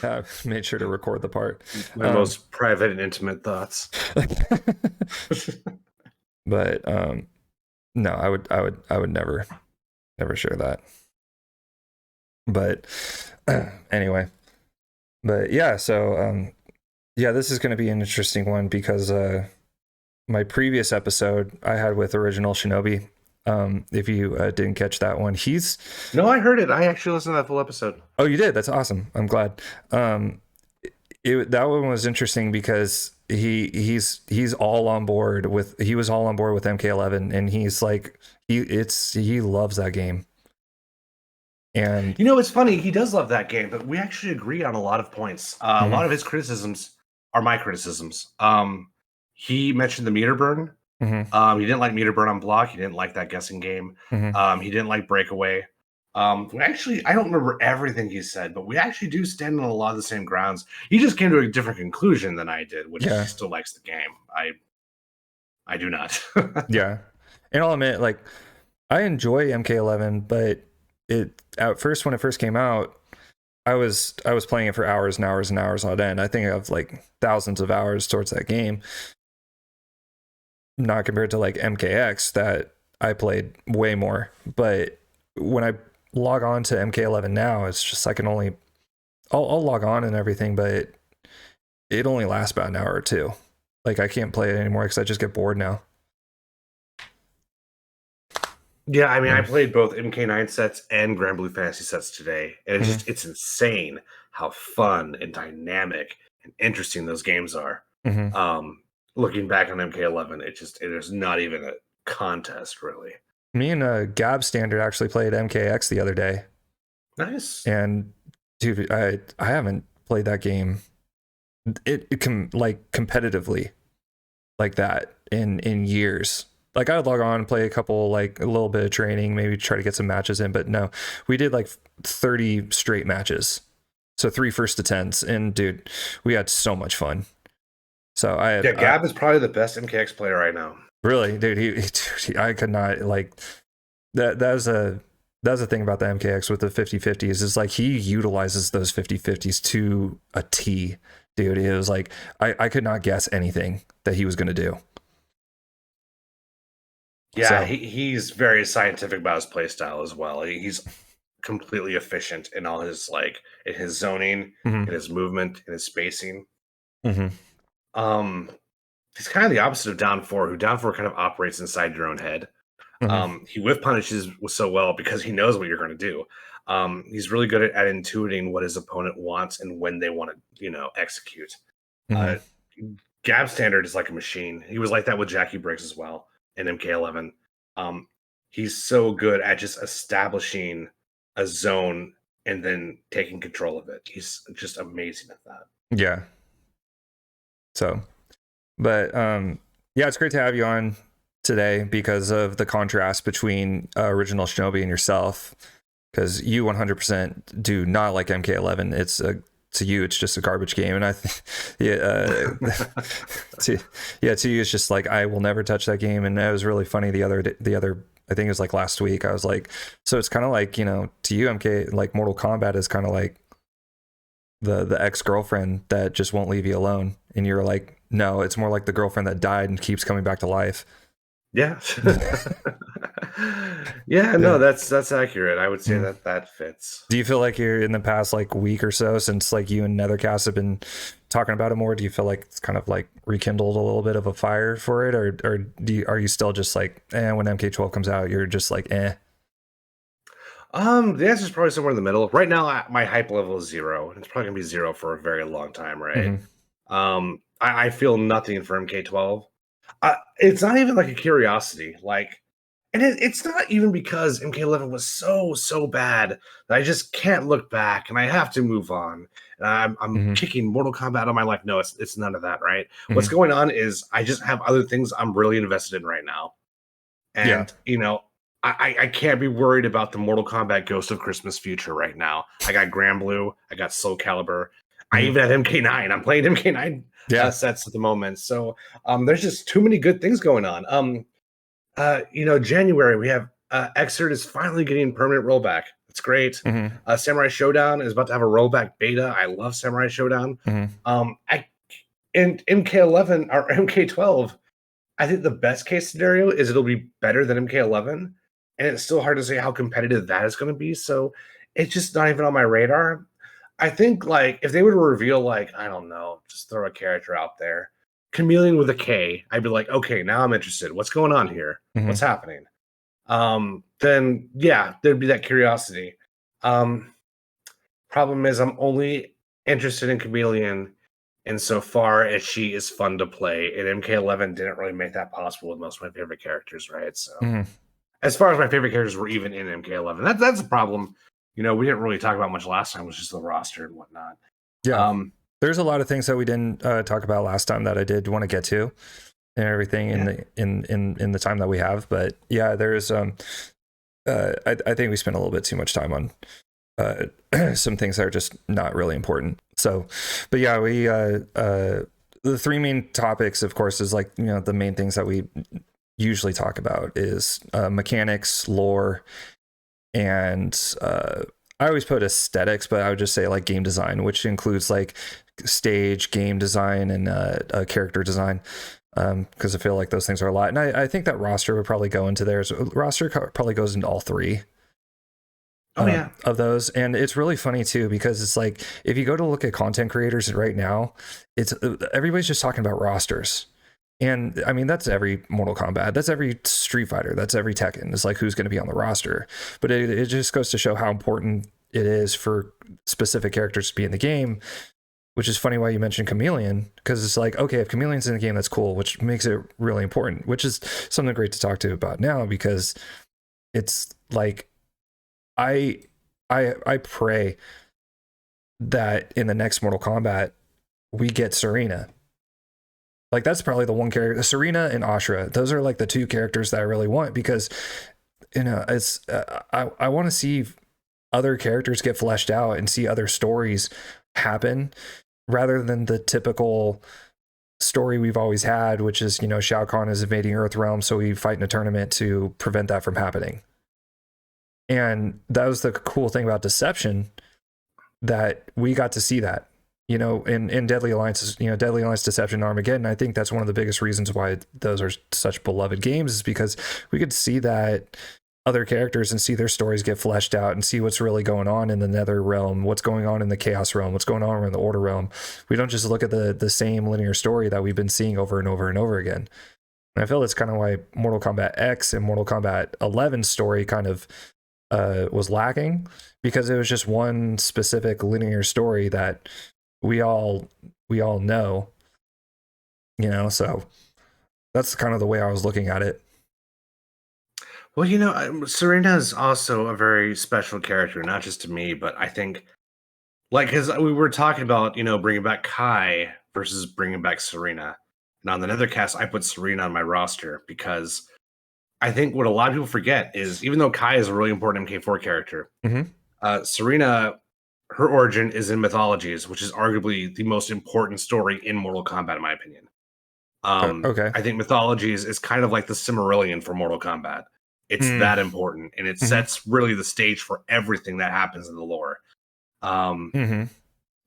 I made sure to record the part. My most private and intimate thoughts. But no, I would never share that. But anyway, but yeah, so yeah, this is going to be an interesting one because my previous episode I had with Original Shinobi. If you didn't catch that one, No, I heard it. I actually listened to that full episode. Oh, you did? That's awesome. I'm glad. That one was interesting because he's all on board with he was all on board with MK11, and he's like he loves that game. And it's funny, he does love that game, but we actually agree on a lot of points. A lot of his criticisms are my criticisms. He mentioned the meter burn. He didn't like meter burn on block. He didn't like that guessing game. He didn't like breakaway. Actually, I don't remember everything he said, but we actually do stand on a lot of the same grounds. He just came to a different conclusion than I did, which he still likes the game. I do not. Yeah, and I'll admit, like, I enjoy MK11, but at first, when it first came out, I was playing it for hours and hours and hours on end. I think I have like thousands of hours towards that game. Not compared to like MKX that I played way more. But when I log on to MK11 now, it's just I can only I'll log on and everything, but it only lasts about an hour or two. Like I can't play it anymore because I just get bored now. Yeah, I mean, I played both MK9 sets and Grand Blue Fantasy sets today, and it's insane how fun and dynamic and interesting those games are. Looking back on MK11, it is not even a contest, really. Me and Gab Standard actually played MKX the other day. Nice. And dude, I haven't played that game. It can like competitively like that in years. Like I would log on and play a little bit of training, maybe try to get some matches in, but no, we did like 30 straight matches. So 3 first to 10s, and dude, we had so much fun. So Gab is probably the best MKX player right now. Really, dude, I could not like that. That's a thing about the MKX with the 50/50s is like he utilizes those 50/50s to a T, dude. It was like I could not guess anything that he was going to do. Yeah, so, he's very scientific about his play style as well. He's completely efficient in all his in his zoning, in his movement, in his spacing. He's kind of the opposite of Down 4, who Down 4 kind of operates inside your own head. He whiff punishes so well because he knows what you're going to do. He's really good at intuiting what his opponent wants and when they want to, execute. Gab Standard is like a machine. He was like that with Jackie Briggs as well in MK11. He's so good at just establishing a zone and then taking control of it. He's just amazing at that. Yeah. So, but yeah, it's great to have you on today because of the contrast between Original Shinobi and yourself, because you 100% do not like MK11. To you, it's just a garbage game, and to you, it's just like I will never touch that game. And it was really funny the other I think it was like last week. I was like, so it's kind of like to you, MK like Mortal Kombat is kind of like the ex-girlfriend that just won't leave you alone, and you're like, no, it's more like the girlfriend that died and keeps coming back to life. Yeah. No, that's accurate. I would say that fits. Do you feel like you're in the past like week or so since like you and Netherkast have been talking about it more? Do you feel like it's kind of like rekindled a little bit of a fire for it, or are you still just like, when MK12 comes out, you're just like, eh? The answer is probably somewhere in the middle. Right now, my hype level is 0, and it's probably gonna be 0 for a very long time, right? I feel nothing for MK12. It's not even like a curiosity, and it's not even because MK11 was so bad that I just can't look back and I have to move on. And I'm kicking Mortal Kombat out of my life. No, it's none of that, right? What's going on is I just have other things I'm really invested in right now, and I can't be worried about the Mortal Kombat Ghost of Christmas future right now. I got Grand Blue, I got Soul Calibur, I even have MK9. I'm playing MK9 sets at the moment. So there's just too many good things going on. January we have Xrd is finally getting permanent rollback. It's great. Mm-hmm. Samurai Showdown is about to have a rollback beta. I love Samurai Showdown. Mm-hmm. In MK11 or MK12, I think the best case scenario is it'll be better than MK11, and it's still hard to say how competitive that is going to be. So it's just not even on my radar. I think like if they were to reveal like I don't know, just throw a character out there, Chameleon with a K, I'd be like, okay, now I'm interested. What's going on here? Mm-hmm. What's happening? Then yeah, there'd be that curiosity. Um, Problem is, I'm only interested in Chameleon insofar as she is fun to play, and MK11 didn't really make that possible with most of my favorite characters, right? So, Mm-hmm. as far as my favorite characters were even in MK11, that's a problem. You know, we didn't really talk about much last time, was just the roster and whatnot. Yeah. There's a lot of things that we didn't talk about last time that I did want to get to and everything in the time that we have. But yeah, there's I think we spent a little bit too much time on some things that are just not really important. So, but yeah, we the three main topics, of course, is like, you know, the main things that we usually talk about is mechanics, lore, and I always put aesthetics, but I would just say like game design, which includes like stage, game design, and character design. Because I feel like those things are a lot, and I think that roster would probably go into there. So roster probably goes into all three. Of those. And it's really funny too, because it's like if you go to look at content creators right now, it's everybody's just talking about rosters. And I mean, that's every Mortal Kombat, that's every Street Fighter, that's every Tekken. It's like who's going to be on the roster. But it just goes to show how important it is for specific characters to be in the game, which is funny why you mentioned Chameleon, because it's like, okay, if Chameleon's in the game, that's cool, which makes it really important, which is something great to talk to about now, because it's like I pray that in the next Mortal Kombat we get Serena. Like that's probably the one character, Serena and Ashra. Those are like the two characters that I really want, because you know it's I want to see other characters get fleshed out and see other stories happen rather than the typical story we've always had, which is, you know, Shao Kahn is invading Earthrealm, so we fight in a tournament to prevent that from happening. And that was the cool thing about Deception, that we got to see that, you know, in Deadly Alliance, you know, Deadly Alliance, Deception, Armageddon. I think that's one of the biggest reasons why those are such beloved games, is because we could see that other characters and see their stories get fleshed out and see what's really going on in the Nether realm, what's going on in the Chaos realm, what's going on in the Order realm. We don't just look at the same linear story that we've been seeing over and over and over again. And I feel that's kind of why Mortal Kombat X and Mortal Kombat 11's story kind of was lacking, because it was just one specific linear story that we all know, you know. So that's kind of the way I was looking at it. Well, you know, Serena is also a very special character, not just to me, but I think, like, because we were talking about, you know, bringing back Kai versus bringing back Serena. And on the Nethercast, I put Serena on my roster because I think what a lot of people forget is, even though Kai is a really important MK4 character, Serena, her origin is in Mythologies, which is arguably the most important story in Mortal Kombat, in my opinion. Okay. I think Mythologies is kind of like the Silmarillion for Mortal Kombat. It's that important, and it sets really the stage for everything that happens in the lore.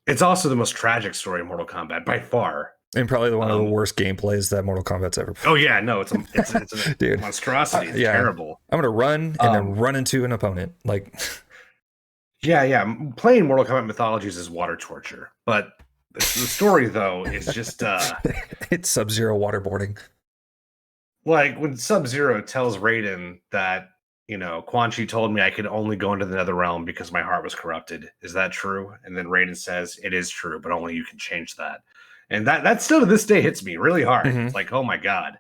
It's also the most tragic story in Mortal Kombat by far, and probably one of the worst gameplays that Mortal Kombat's ever played. Oh yeah, no, it's a Dude, monstrosity. It's terrible. I'm gonna run and then run into an opponent. Like, yeah. Playing Mortal Kombat Mythologies is water torture, but the story though is just it's Sub-Zero waterboarding. Like when Sub-Zero tells Raiden that, you know, Quan Chi told me I could only go into the Nether Realm because my heart was corrupted. Is that true? And then Raiden says, it is true, but only you can change that. And that still to this day hits me really hard. It's like, oh my God.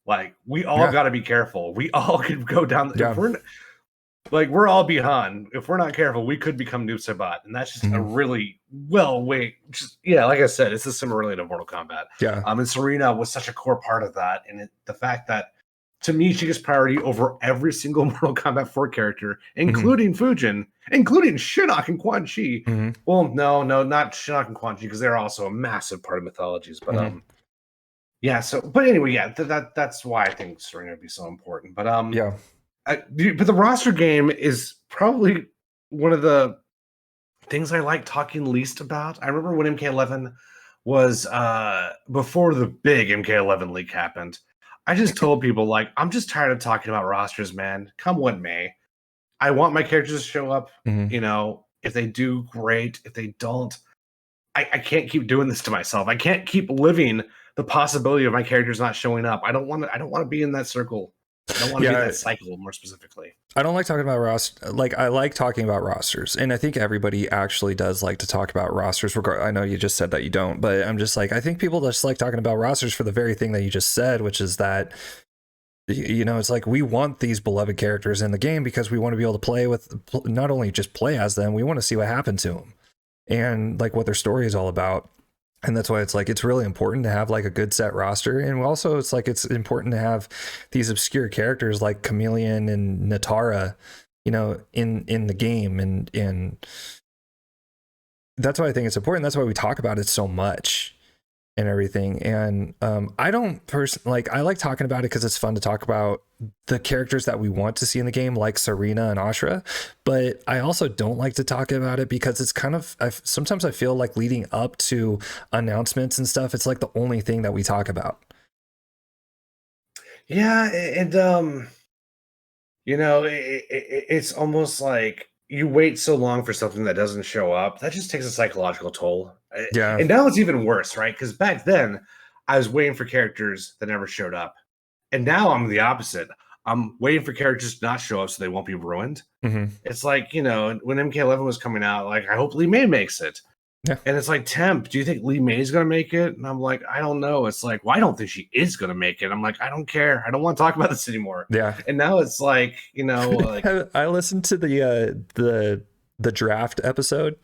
Like, we all got to be careful. We all could go down. If we're all behind. If we're not careful, we could become Noob Saibot. And that's just a really like I said, it's a Silmarillion of Mortal Kombat. Yeah. And Serena was such a core part of that. And the fact that, to me, she gets priority over every single Mortal Kombat 4 character, including Fujin, including Shinnok and Quan Chi. Well, no, not Shinnok and Quan Chi, because they're also a massive part of Mythologies. But but anyway, that's why I think Serena would be so important. But but the roster game is probably one of the things I like talking least about. I remember when MK11 was before the big MK11 leak happened. I just told people like, I'm just tired of talking about rosters, man. Come what may. I want my characters to show up. Mm-hmm. You know, if they do, great. If they don't, I can't keep doing this to myself. I can't keep living the possibility of my characters not showing up. I don't want to. I don't want to be in that circle. I don't want to be in that cycle. More specifically, I don't like talking about like I like talking about rosters, and I think everybody actually does like to talk about rosters. I know you just said that you don't, but I'm just like, I think people just like talking about rosters for the very thing that you just said, which is that, you know, it's like we want these beloved characters in the game because we want to be able to play with, not only just play as them, we want to see what happened to them and like what their story is all about. And that's why it's like, it's really important to have like a good set roster. And also it's like, it's important to have these obscure characters like Chameleon and Natara, you know, in the game. And that's why I think it's important. That's why we talk about it so much and everything. And I don't like, I like talking about it because it's fun to talk about the characters that we want to see in the game, like Serena and Ashra. But I also don't like to talk about it because it's kind of, sometimes I feel like leading up to announcements and stuff, it's like the only thing that we talk about. Yeah, and you know, it's almost like you wait so long for something that doesn't show up. That just takes a psychological toll. Yeah. And now it's even worse, right? Because back then I was waiting for characters that never showed up. And now I'm the opposite. I'm waiting for characters to not show up so they won't be ruined. Mm-hmm. It's like, you know, when MK11 was coming out, like, I hope Lee May makes it. Yeah. And it's like, Temp, do you think Lee May is going to make it? And I'm like, I don't know. It's like, well, I don't think she is going to make it. I'm like, I don't care. I don't want to talk about this anymore. Yeah. And now it's like, you know, like I listened to the draft episode.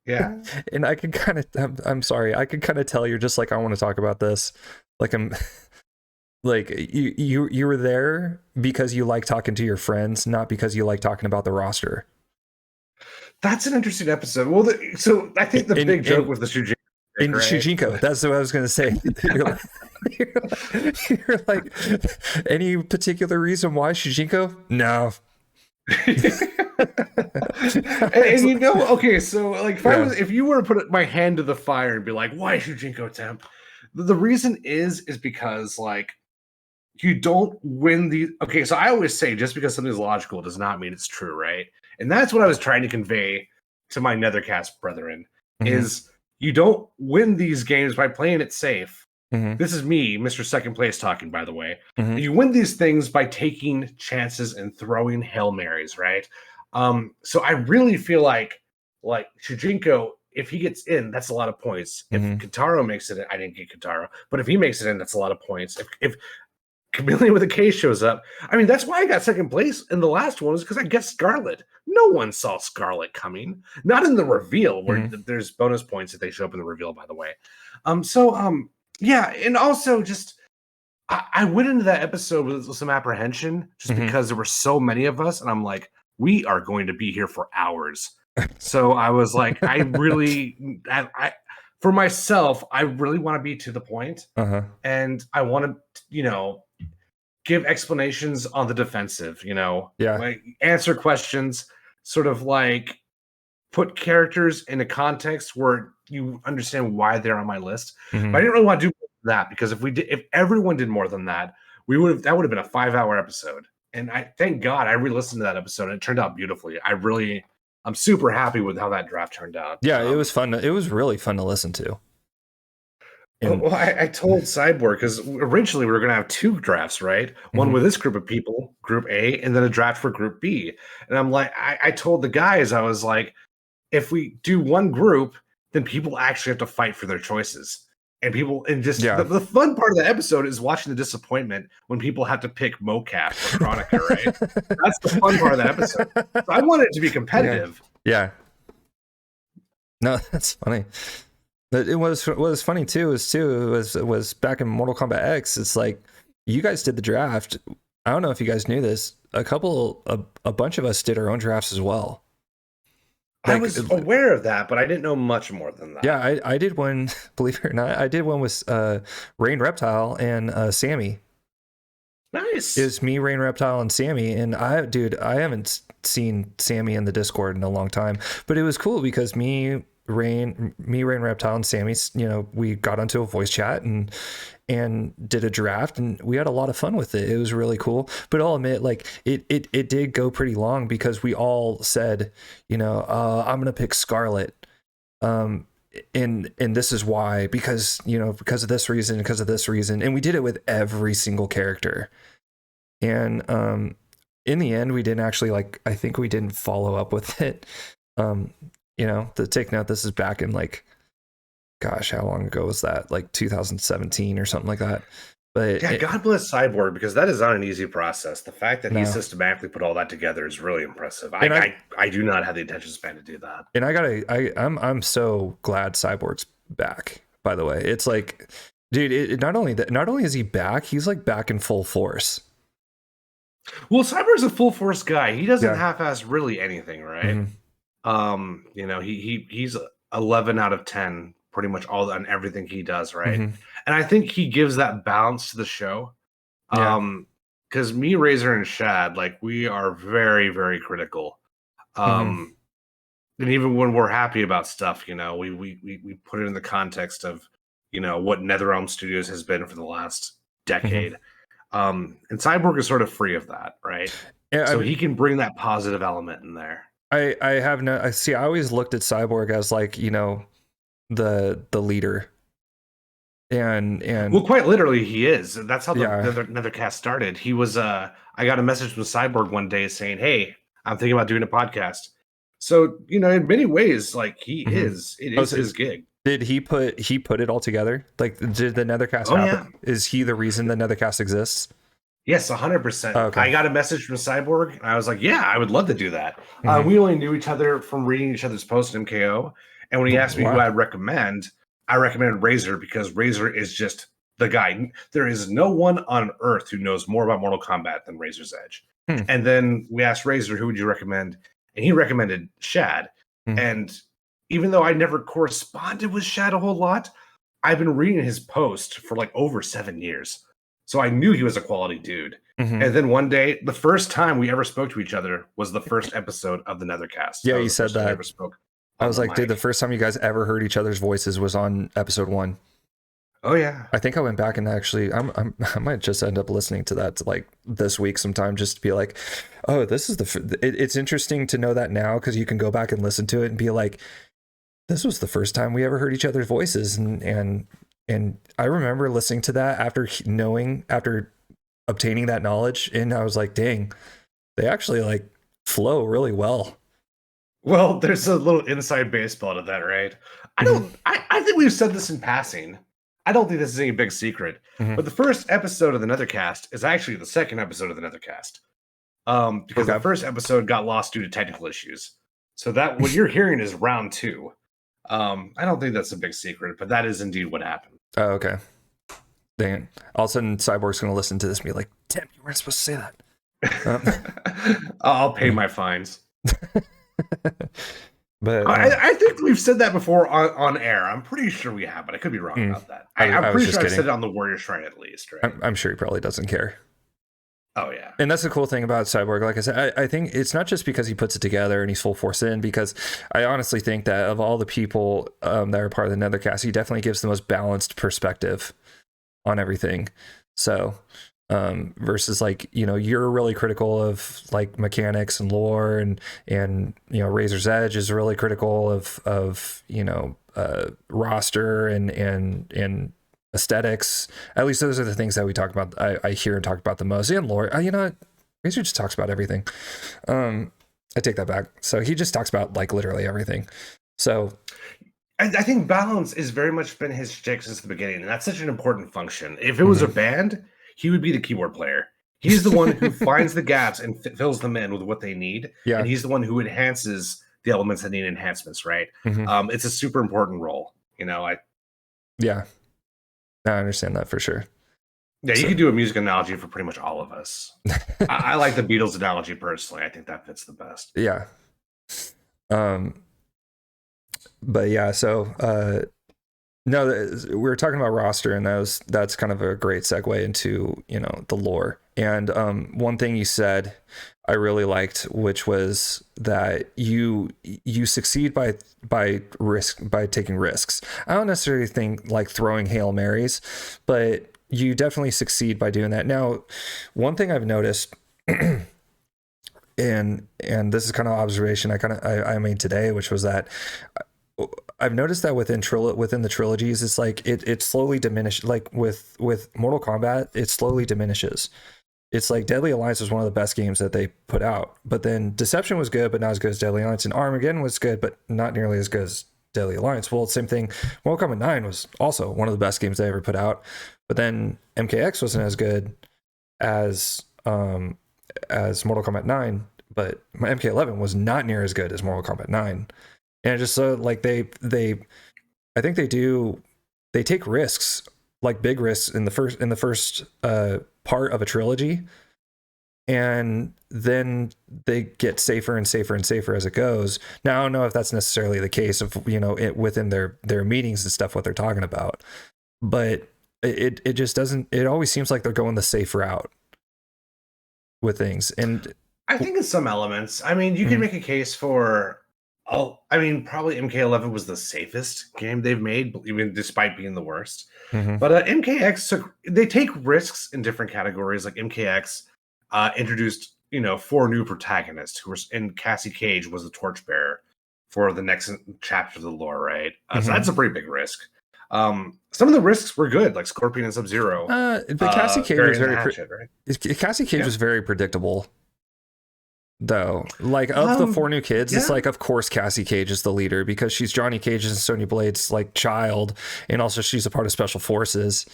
Yeah. And I could kind of, I'm sorry, I could kind of tell you're just like, I want to talk about this. Like I'm like you were there because you like talking to your friends, not because you like talking about the roster. That's an interesting episode. Well, so I think the big joke was the Shujinko. In right? Shujinko, that's what I was going to say. You're like, any particular reason why Shujinko? No. and you know, okay, so like if you were to put my hand to the fire and be like, why Shujinko Temp? The reason is because like you don't win the okay, so I always say just because something's logical does not mean it's true, right? And that's what I was trying to convey to my Nethercast brethren is you don't win these games by playing it safe. This is me, Mr. Second Place, talking, by the way. You win these things by taking chances and throwing Hail Marys, right? So I really feel like Shujinko, if he gets in, that's a lot of points. If Kentaro makes it in, I didn't get Kentaro, but if he makes it in, that's a lot of points. If Chameleon with a K shows up, I mean, that's why I got second place in the last one, was because I guessed Scarlet. No one saw Scarlet coming. Not in the reveal, where there's bonus points if they show up in the reveal, by the way. Yeah, and also just I went into that episode with some apprehension just because there were so many of us, and I'm like, we are going to be here for hours. So I was like, I for myself, I really want to be to the point, and I want to, you know, give explanations on the defensive, you know, like answer questions, sort of like put characters in a context where you understand why they're on my list. But I didn't really want to do that because if everyone did more than that, that would have been a 5-hour episode. And I thank God I re-listened to that episode and it turned out beautifully. I'm super happy with how that draft turned out. Yeah, it was fun. It was really fun to listen to. Well, I told Cyborg because originally we were going to have 2 drafts, right? One with this group of people, Group A, and then a draft for Group B. And I'm like, I told the guys, I was like, if we do one group, then people actually have to fight for their choices. And the fun part of the episode is watching the disappointment when people have to pick mocap or Chronica, right? That's the fun part of that episode. So I want it to be competitive. Yeah. No, that's funny. It was what was funny too was back in Mortal Kombat X. It's like you guys did the draft. I don't know if you guys knew this. A bunch of us did our own drafts as well. Like, I was aware of that, but I didn't know much more than that. Yeah, I did one. Believe it or not, I did one with Rain Reptile and Sammy. Nice. It was me, Rain Reptile, and Sammy. And I haven't seen Sammy in the Discord in a long time, but it was cool because Rain Reptile, and Sammy, you know, we got onto a voice chat and did a draft, and we had a lot of fun with it. It was really cool. But I'll admit, like, it did go pretty long because we all said, you know, I'm gonna pick Scarlet, and this is why, because, you know, because of this reason, and we did it with every single character. And in the end, we didn't actually, like, I think we didn't follow up with it. You know, to take note, this is back in, like, gosh, how long ago was that? Like 2017 or something like that. But yeah, God bless Cyborg, because that is not an easy process. The fact that he systematically put all that together is really impressive. I do not have the attention span to do that. And I'm so glad Cyborg's back, by the way. It's like, dude, not only is he back, he's like back in full force. Well, Cyborg's a full force guy. He doesn't half-ass really anything, right? You know, he's 11 out of 10 pretty much all on everything he does, right? And I think he gives that balance to the show. Because me, Razor, and Shad, like, we are very, very critical. And even when we're happy about stuff, you know, we put it in the context of, you know, what NetherRealm Studios has been for the last decade. And Cyborg is sort of free of that, right? Yeah, so he can bring that positive element in there. I always looked at Cyborg as, like, you know, the leader. And well, quite literally, he is. That's how the Netherkast started. He was I got a message from Cyborg one day saying, "Hey, I'm thinking about doing a podcast." So, you know, in many ways, like, he is. It is his gig. Did he put it all together? Like, did the Netherkast happen? Yeah. Is he the reason the Netherkast exists? Yes, 100%. Okay. I got a message from Cyborg, and I was like, "Yeah, I would love to do that." We only knew each other from reading each other's posts in MKO, and when he asked me who I recommended Razor, because Razor is just the guy. There is no one on earth who knows more about Mortal Kombat than Razor's Edge. And then we asked Razor, who would you recommend? And he recommended Shad. And even though I never corresponded with Shad a whole lot, I've been reading his post for like over 7 years. So I knew he was a quality dude. And then one day, the first time we ever spoke to each other was the first episode of the Netherkast. Yeah, you said that. I was like, dude, the first time you guys ever heard each other's voices was on episode 1. Oh yeah. I think I went back and actually, I might just end up listening to that like this week sometime, just to be like, oh, this is it's interesting to know that now, because you can go back and listen to it and be like, this was the first time we ever heard each other's voices. And I remember listening to that after obtaining that knowledge, and I was like, dang, they actually like flow really well. Well, there's a little inside baseball to that, right? I think we've said this in passing. I don't think this is any big secret, but the first episode of the Netherkast is actually the second episode of the Netherkast. Because the first episode got lost due to technical issues. So that what you're hearing is round 2. I don't think that's a big secret, but that is indeed what happened. Oh, okay. Dang it. All of a sudden, Cyborg's going to listen to this and be like, Temp, you weren't supposed to say that. I'll pay my fines. But I think we've said that before on air. I'm pretty sure we have, but I could be wrong about that. I'm pretty sure I said it on the Warrior Shrine at least, right? I'm sure he probably doesn't care. Oh yeah. And that's the cool thing about Cyborg. Like I said, I think it's not just because he puts it together and he's full force in, because I honestly think that of all the people that are part of the Netherkast, he definitely gives the most balanced perspective on everything. So versus, like, you know, you're really critical of like mechanics and lore, and you know, Razor's Edge is really critical of you know, roster and aesthetics. At least those are the things that we talk about. I hear and talk about the most. And lore, you know, Razor just talks about everything. I take that back. So he just talks about like literally everything. So I think balance is very much been his shtick since the beginning, and that's such an important function. If it was a band, he would be the keyboard player. He's the one who finds the gaps and fills them in with what they need. Yeah. And he's the one who enhances the elements that need enhancements, right? It's a super important role, you know. I understand that for sure. Yeah, you could do a music analogy for pretty much all of us. I like the Beatles analogy personally. I think that fits the best. Yeah. But yeah, so No, we were talking about roster, and that's kind of a great segue into, you know, the lore. And one thing you said I really liked, which was that you succeed by taking risks. I don't necessarily think like throwing Hail Marys, but you definitely succeed by doing that. Now, one thing I've noticed, and this is kind of observation I made today, which was that I've noticed that within the trilogies, it's like it slowly diminishes. Like with Mortal Kombat, it slowly diminishes. It's like Deadly Alliance was one of the best games that they put out, but then Deception was good, but not as good as Deadly Alliance, and Armageddon was good, but not nearly as good as Deadly Alliance. Well, same thing. Mortal Kombat 9 was also one of the best games they ever put out, but then MKX wasn't as good as as Mortal Kombat 9, but my MK11 was not near as good as Mortal Kombat 9. And just so like I think they take risks, like big risks in the first part of a trilogy, and then they get safer and safer and safer as it goes. Now I don't know if that's necessarily the case of, you know, within their meetings and stuff, what they're talking about, but it just doesn't, it always seems like they're going the safe route with things. And I think in some elements, I mean, you can make a case for, I mean, probably MK11 was the safest game they've made, even despite being the worst. But MKX they take risks in different categories. Like MKX introduced, you know, 4 new protagonists who were, and Cassie Cage was the torchbearer for the next chapter of the lore, right? So that's a pretty big risk. Some of the risks were good, like Scorpion and Sub-Zero. But Cassie Cage was Cassie Cage Yeah. was very predictable, though. Like, of the 4 new kids, it's like, of course Cassie Cage is the leader because she's Johnny Cage's and Sonya Blade's like child, and also she's a part of Special Forces.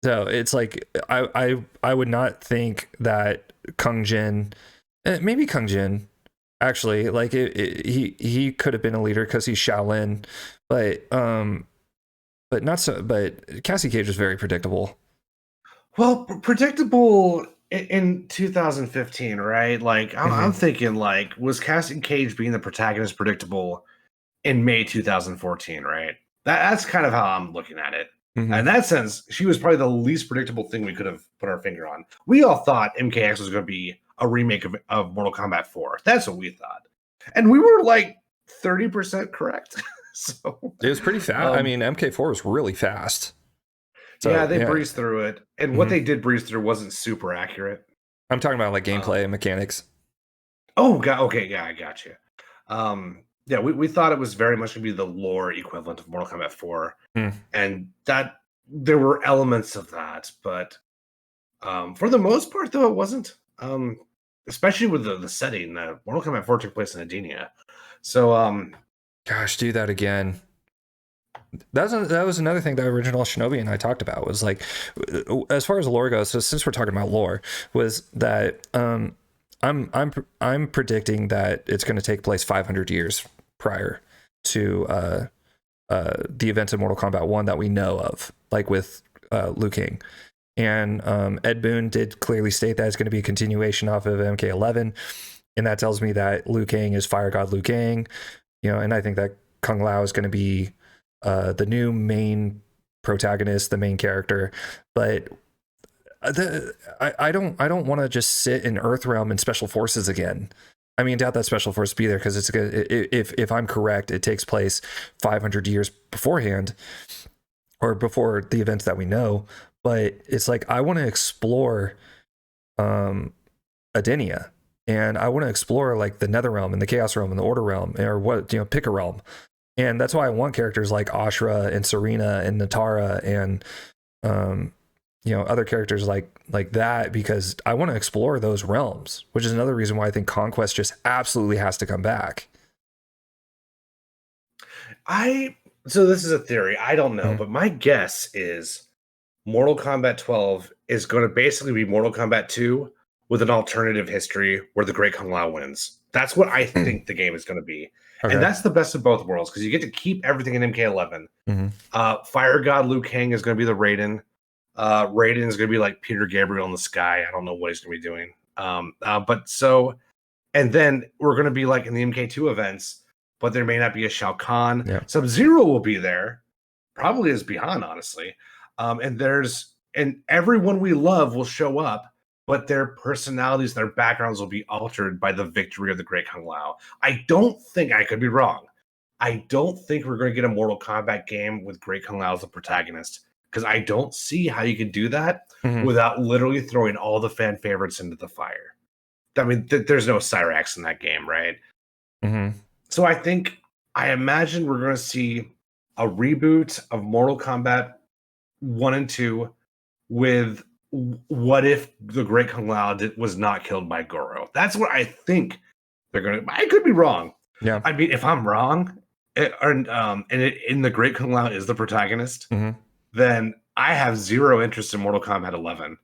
So it's like I would not think that Kung Jin, maybe Kung Jin, actually, like he could have been a leader because he's Shaolin, but not so. But Cassie Cage was very predictable. Well, predictable in 2015, right? Like, I'm thinking, like, was Cassie Cage being the protagonist predictable in May 2014, right? That's kind of how I'm looking at it. In that sense, she was probably the least predictable thing we could have put our finger on. We all thought MKX was going to be a remake of Mortal Kombat 4. That's what we thought. And we were like 30% correct. So it was pretty fast. I mean, MK4 was really fast. So, yeah, they breezed through it. And what they did breeze through wasn't super accurate. I'm talking about like gameplay and mechanics. Oh, okay. Yeah, I got you. Yeah, we thought it was very much going to be the lore equivalent of Mortal Kombat 4. And that there were elements of that. But for the most part, though, it wasn't. Especially with the setting. Mortal Kombat 4 took place in Adenia. So, gosh, do that again. That was another thing that original Shinobi and I talked about, was like, as far as lore goes. So since we're talking about lore, was that I'm predicting that it's going to take place 500 years prior to the events of Mortal Kombat 1 that we know of, like with Liu Kang. And Ed Boon did clearly state that it's going to be a continuation off of MK11, and that tells me that Liu Kang is Fire God Liu Kang, you know, and I think that Kung Lao is going to be the new main protagonist, the main character. But I don't want to just sit in Earthrealm and Special Forces again. I mean, doubt that Special Forces be there, because it's good. If I'm correct, it takes place 500 years beforehand, or before the events that we know. But it's like, I want to explore Adenia, and I want to explore like the Netherrealm and the Chaos Realm and the Order Realm, or what, you know, pick a realm. And that's why I want characters like Ashra and Serena and Natara and you know, other characters like that, because I want to explore those realms, which is another reason why I think Conquest just absolutely has to come back. So this is a theory. I don't know, but my guess is Mortal Kombat 12 is going to basically be Mortal Kombat 2 with an alternative history where the Great Kung Lao wins. That's what I think the game is going to be. Okay. And that's the best of both worlds, because you get to keep everything in MK11. Fire God Liu Kang is going to be the Raiden. Raiden is going to be like Peter Gabriel in the sky. I don't know what he's going to be doing. And then we're going to be like in the MK2 events, but there may not be a Shao Kahn. Sub-Zero will be there. probably is beyond, honestly. And everyone we love will show up, but their personalities, their backgrounds will be altered by the victory of the Great Kung Lao. I don't think, I could be wrong. I don't think we're going to get a Mortal Kombat game with Great Kung Lao as the protagonist, because I don't see how you can do that without literally throwing all the fan favorites into the fire. I mean, there's no Cyrax in that game, right? So I imagine we're going to see a reboot of Mortal Kombat 1 and 2 with what if the Great Kung Lao was not killed by Goro. That's what I think they're going to. I could be wrong. Yeah. I mean, if I'm wrong, and the Great Kung Lao is the protagonist, then I have zero interest in Mortal Kombat 11.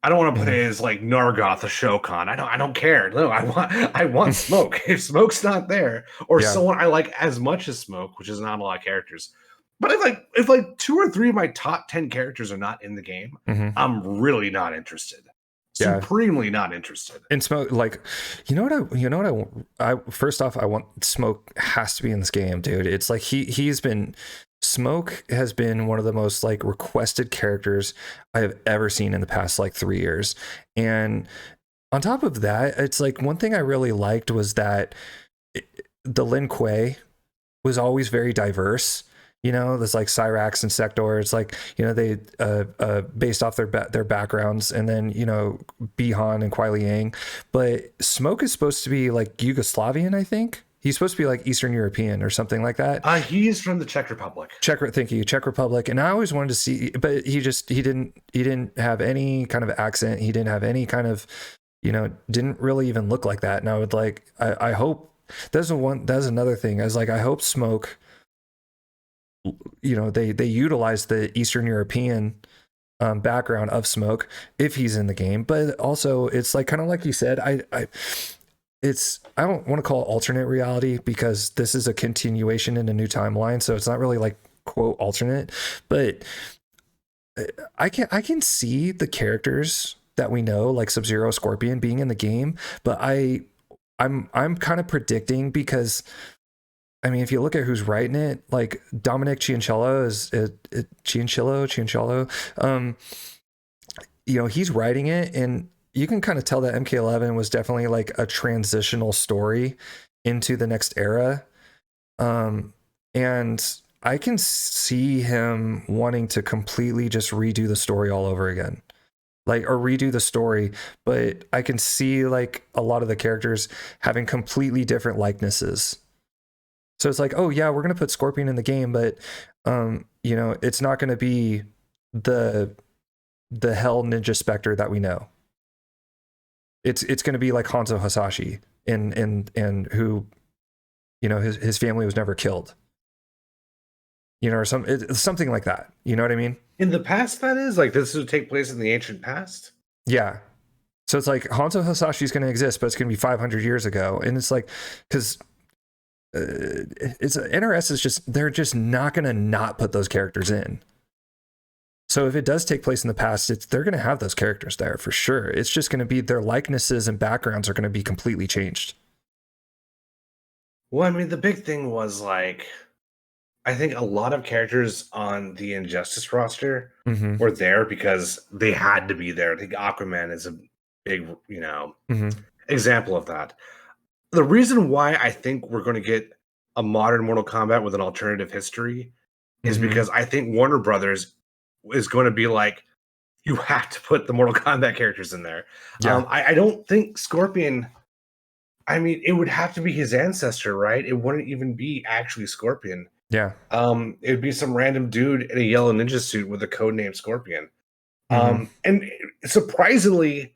I don't want to play as like Nargoth, a Shokan. I don't care. No, I want Smoke. If Smoke's not there, or someone I like as much as Smoke, which is not a lot of characters. But if like 2 or 3 of my top 10 characters are not in the game, I'm really not interested. Supremely not interested. And Smoke, like, I first off, I want Smoke has to be in this game, dude. It's like Smoke has been one of the most like requested characters I have ever seen in the past like 3 years. And on top of that, it's like one thing I really liked was that the Lin Kuei was always very diverse. There's like Cyrax and Sector. It's like, they based off their backgrounds, and then, Bihan and Kuai Liang. But Smoke is supposed to be like Yugoslavian, I think. He's supposed to be like Eastern European or something like that. He's from the Czech Republic. Czech Republic. And I always wanted to see, but he didn't have any kind of accent. He didn't have any kind of, didn't really even look like that. And I would like, I hope that's another thing. I was like, I hope Smoke, they utilize the Eastern European background of Smoke if he's in the game. But also it's like kind of like you said, I don't want to call it alternate reality because this is a continuation in a new timeline, so it's not really like quote alternate, but I can see the characters that we know like Sub-Zero, Scorpion being in the game, but I'm kind of predicting because I mean, if you look at who's writing it, like Dominic Cianciolo he's writing it, and you can kind of tell that MK11 was definitely like a transitional story into the next era. And I can see him wanting to completely just redo the story all over again. Or redo the story, but I can see like a lot of the characters having completely different likenesses. So it's like, oh yeah, we're going to put Scorpion in the game, but it's not going to be the Hell Ninja Spectre that we know. It's going to be like Hanzo Hasashi and who, his family was never killed. Or something like that. You know what I mean? In the past, that is like this would take place in the ancient past. Yeah. So it's like Hanzo Hasashi is going to exist, but it's going to be 500 years ago, and it's like because. NRS is just they're just not going to not put those characters in. So if it does take place in the past, they're going to have those characters there for sure. It's just going to be their likenesses and backgrounds are going to be completely changed. Well, I mean, the big thing was like, I think a lot of characters on the Injustice roster were there because they had to be there. I think Aquaman is a big, example of that. The reason why I think we're going to get a modern Mortal Kombat with an alternative history is because I think Warner Brothers is going to be like, you have to put the Mortal Kombat characters in there. Yeah. I don't think Scorpion, I mean, it would have to be his ancestor, right? It wouldn't even be actually Scorpion. Yeah. It would be some random dude in a yellow ninja suit with a code name Scorpion. And surprisingly,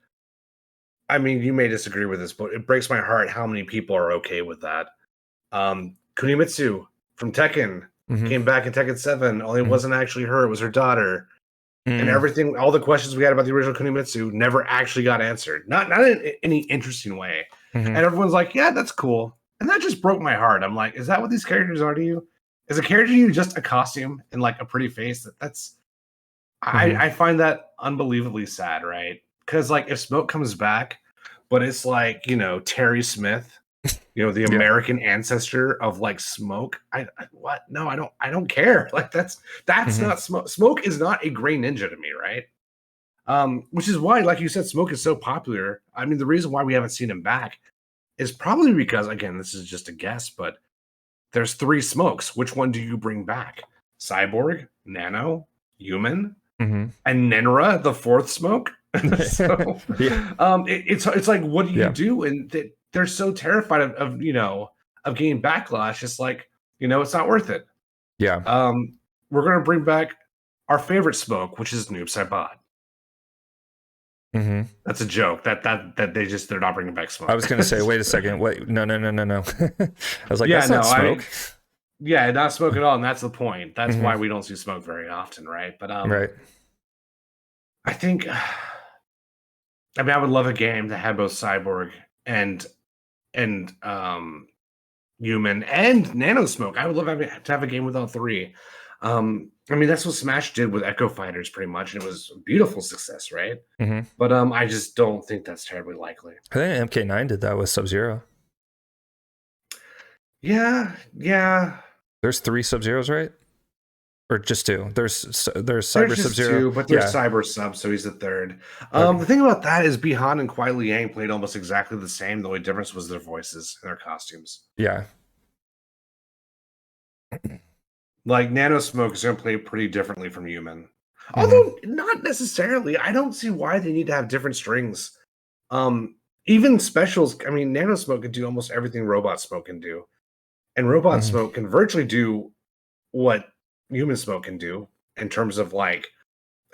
I mean, you may disagree with this, but it breaks my heart how many people are okay with that. Kunimitsu from Tekken came back in Tekken 7. Only it wasn't actually her, it was her daughter. And everything, all the questions we had about the original Kunimitsu never actually got answered. Not in any interesting way. And everyone's like, yeah, that's cool. And that just broke my heart. I'm like, is that what these characters are to you? Is a character to you just a costume and like a pretty face? I find that unbelievably sad, right? Because like if Smoke comes back, but it's like, Terry Smith You know, the Yeah. American ancestor of like Smoke. What? No, I don't care. Like that's Mm-hmm. not Smoke. Smoke is not a gray ninja to me, right? Which is why, like you said, Smoke is so popular. I mean, the reason why we haven't seen him back is probably because, again, this is just a guess, but there's three Smokes. Which one do you bring back? Cyborg, Nano, Human, Mm-hmm. and Nenra, the fourth Smoke. So, Yeah. it's like, what do you Yeah. do? And they're so terrified of of getting backlash. It's like, it's not worth it. Yeah. We're gonna bring back our favorite Smoke, which is Noob Saibot. Mm-hmm. That's a joke. They're not bringing back I Smoke. was gonna say, wait a second. Wait, no. I was like, Yeah, that's not no, Smoke. yeah, not Smoke at all, and that's the point. That's Mm-hmm. why we don't see Smoke very often, right? But Right. I think, I mean, I would love a game that had both Cyborg and Human and Nano Smoke. I would love to have a game with all three. I mean, that's what Smash did with Echo Fighters, pretty much, and it was a beautiful success, right? Mm-hmm. But I just don't think that's terribly likely. I think MK9 did that with Sub-Zero. Yeah. There's 3 Sub-Zeros, right? Or just 2? There's Cyber There's just Sub-Zero. two, but there's Yeah. Cyber Sub, so he's the third. Okay. The thing about that is Bihan and Kuai Liang played almost exactly the same. The only difference was their voices and their costumes. Yeah. Like Nano Smoke is going to play pretty differently from Human. Mm-hmm. Although not necessarily. I don't see why they need to have different strings. Even specials, I mean, Nano Smoke can do almost everything Robot Smoke can do. And Robot Mm-hmm. Smoke can virtually do what Human Smoke can do in terms of like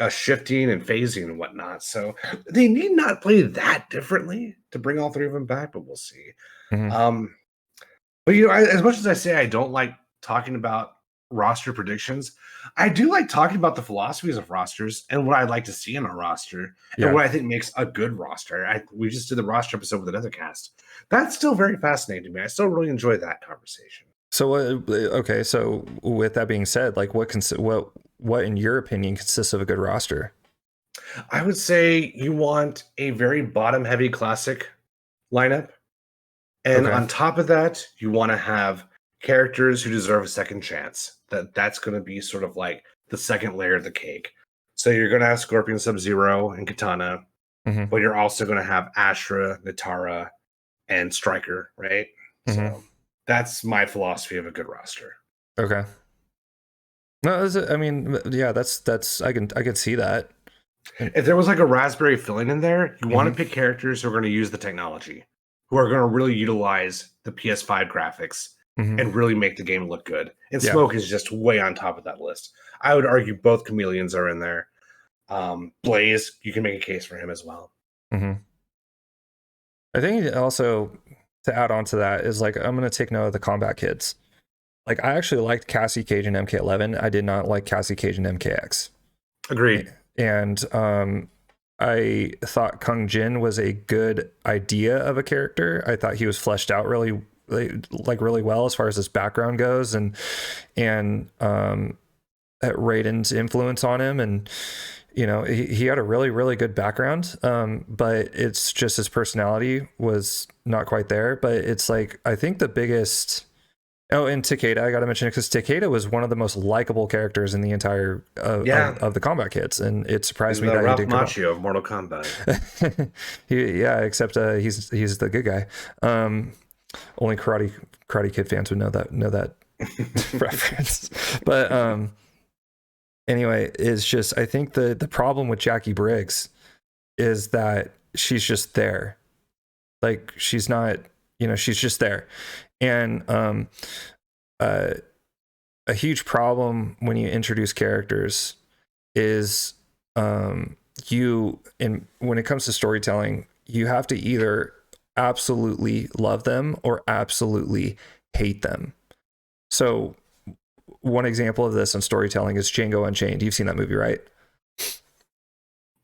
shifting and phasing and whatnot. So they need not play that differently to bring all three of them back, but we'll see. Mm-hmm. But as much as I say I don't like talking about roster predictions, I do like talking about the philosophies of rosters and what I'd like to see in a roster and Yeah. what I think makes a good roster. We just did the roster episode with the Netherkast. That's still very fascinating to me. I still really enjoy that conversation. So okay, so with that being said, like what in your opinion consists of a good roster? I would say you want a very bottom heavy classic lineup. And Okay. on top of that, you want to have characters who deserve a second chance. That's going to be sort of like the second layer of the cake. So you're going to have Scorpion, Sub-Zero, and Katana, Mm-hmm. but you're also going to have Astra, Natara, and Stryker, right? Mm-hmm. So that's my philosophy of a good roster. Okay. No, I mean, yeah, that's I can see that. If there was like a raspberry filling in there, you want to Mm-hmm. pick characters who are going to use the technology, who are going to really utilize the PS5 graphics Mm-hmm. and really make the game look good. And Yeah. Smoke is just way on top of that list. I would argue both Chameleons are in there. Blaze, you can make a case for him as well. Mm-hmm. I think also to add on to that is like I'm gonna take note of the combat kids. Like I actually liked Cassie Cage and MK11. I did not like Cassie Cage and MKX. Agreed. And I thought Kung Jin was a good idea of a character. I thought he was fleshed out really well as far as his background goes, and Raiden's influence on him, and he had a really good background, but it's just his personality was not quite there. But it's like I think the biggest and Takeda, I got to mention it because Takeda was one of the most likable characters in the entire of the combat kits, and it surprised me that Ralph he didn't come Macchio of Mortal Kombat. except he's the good guy. Only Karate Kid fans would know that reference. But anyway, it's just I think the problem with Jackie Briggs is that she's just there. Like she's not, she's just there. And a huge problem when you introduce characters is when it comes to storytelling, you have to either absolutely love them or absolutely hate them. So one example of this in storytelling is Django Unchained. You've seen that movie, right?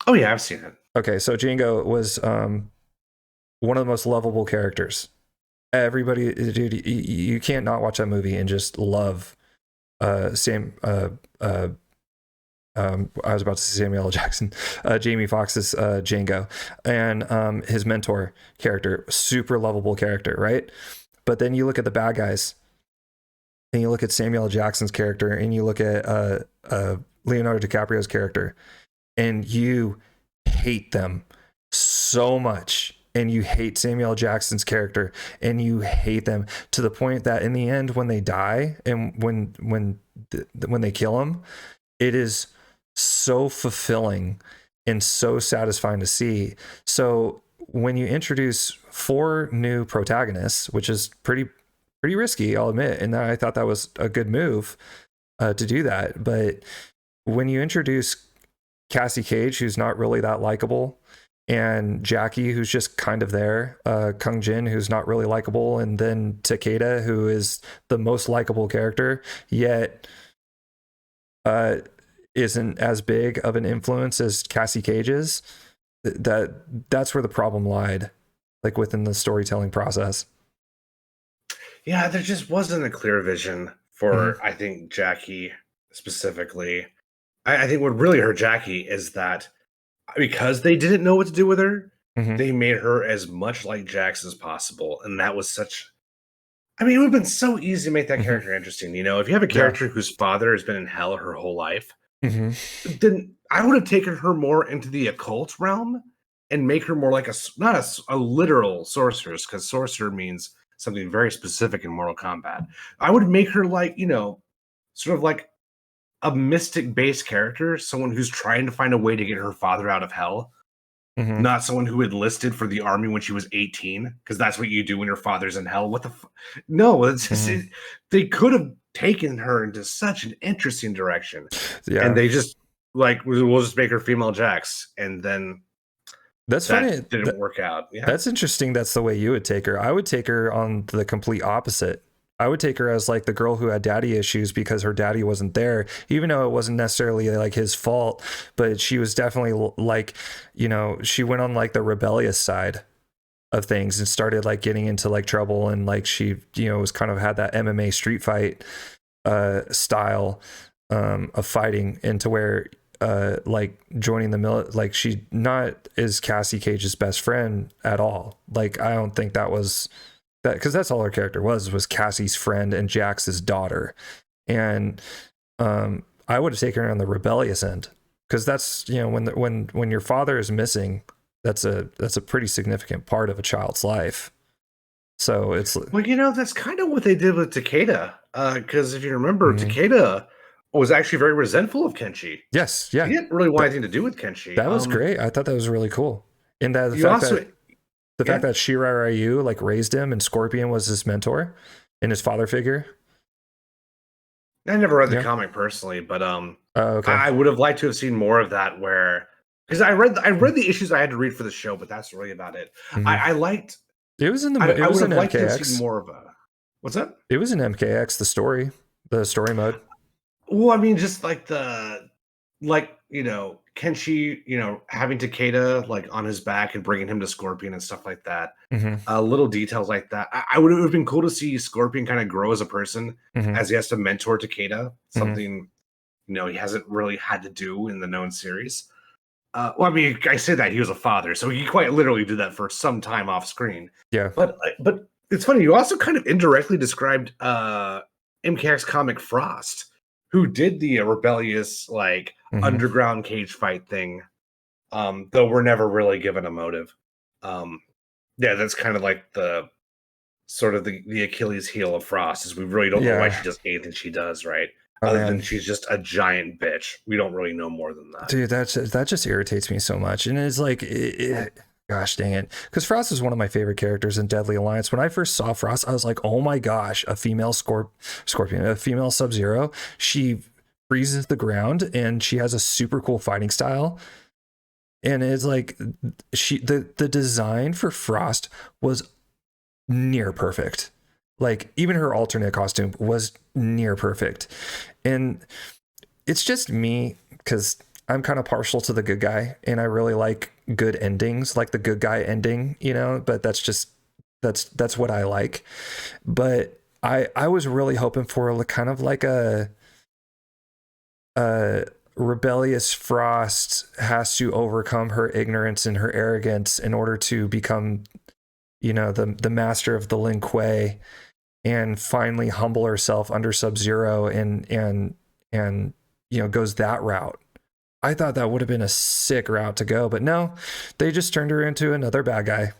Oh yeah, I've seen it. Okay, so Django was one of the most lovable characters. Everybody, dude, you can't not watch that movie and just love I was about to say Samuel L. Jackson, Jamie Foxx's Django, and his mentor character, super lovable character, right? But then you look at the bad guys, and you look at Samuel L. Jackson's character, and you look at Leonardo DiCaprio's character, and you hate them so much. And you hate Samuel L. Jackson's character, and you hate them to the point that in the end, when they die and when they kill them, it is so fulfilling and so satisfying to see. So when you introduce 4 new protagonists, which is pretty risky, I'll admit, and I thought that was a good move to do that. But when you introduce Cassie Cage, who's not really that likable, and Jackie, who's just kind of there, Kung Jin, who's not really likable, and then Takeda, who is the most likable character, yet isn't as big of an influence as Cassie Cage is, that's where the problem lied, like within the storytelling process. Yeah, there just wasn't a clear vision for, I think, Jackie specifically. I think what really hurt Jackie is that because they didn't know what to do with her, they made her as much like Jax as possible. And that was such... I mean, it would have been so easy to make that character interesting. You know, if you have a character whose father has been in hell her whole life, then I would have taken her more into the occult realm and make her more like not a literal sorceress, because sorcerer means something very specific in Mortal Kombat. I would make her like, you know, sort of like a mystic based character, someone who's trying to find a way to get her father out of hell. Not someone who enlisted for the army when she was 18, because that's what you do when your father's in hell. What the no, it's just they could have taken her into such an interesting direction. And they just like, we'll just make her female Jax, and then that's that funny. Didn't work out. Yeah. That's interesting. That's the way you would take her. I would take her on the complete opposite. I would take her as like the girl who had daddy issues because her daddy wasn't there, even though it wasn't necessarily like his fault, but she was definitely like, you know, she went on like the rebellious side of things and started like getting into like trouble. And like, she, you know, was kind of had that MMA street fight style of fighting, into where like joining the military, like she not is Cassie Cage's best friend at all. Like, I don't think that was that, because that's all her character was Cassie's friend and Jax's daughter. And I would have taken her on the rebellious end, because that's, you know, when your father is missing, that's a pretty significant part of a child's life. So it's, well, you know, that's kind of what they did with Takeda, because if you remember, Takeda was actually very resentful of Kenshi. Yes, yeah, he didn't really want anything to do with Kenshi. That was great. I thought that was really cool. And that the fact that Shirai Ryu like raised him, and Scorpion was his mentor and his father figure. I never read the comic personally, but okay. I would have liked to have seen more of that, where, because I read the issues I had to read for the show, but that's really about it. I liked it was in the I was would in have liked to have MKX. seen more of a... What's that? It was in MKX, the story mode. Well, I mean, just like you know, Kenshi, you know, having Takeda like on his back and bringing him to Scorpion and stuff like that. Little details like that. I would have been cool to see Scorpion kind of grow as a person, as he has to mentor Takeda, something, you know, he hasn't really had to do in the known series. Well, I mean, I say that he was a father, so he quite literally did that for some time off screen. Yeah. But it's funny, you also kind of indirectly described MKX comic Frost, who did the rebellious like underground cage fight thing, though we're never really given a motive. Yeah, that's kind of like the sort of the Achilles heel of Frost, is we really don't know why she does anything she does, right? Other than she's just a giant bitch. We don't really know more than that. Dude, that just irritates me so much. And it's like, gosh dang it. Because Frost is one of my favorite characters in Deadly Alliance. When I first saw Frost, I was like, oh my gosh, a female Scorpion, a female Sub-Zero. She freezes the ground and she has a super cool fighting style. And it's like, the design for Frost was near perfect. Like, even her alternate costume was near perfect. And it's just me, because I'm kind of partial to the good guy, and I really like good endings, like the good guy ending, you know, but that's what I like. But I was really hoping for kind of like a rebellious Frost has to overcome her ignorance and her arrogance in order to become, the master of the Lin Kuei, and finally humble herself under Sub-Zero and goes that route. I thought that would have been a sick route to go, but no, they just turned her into another bad guy.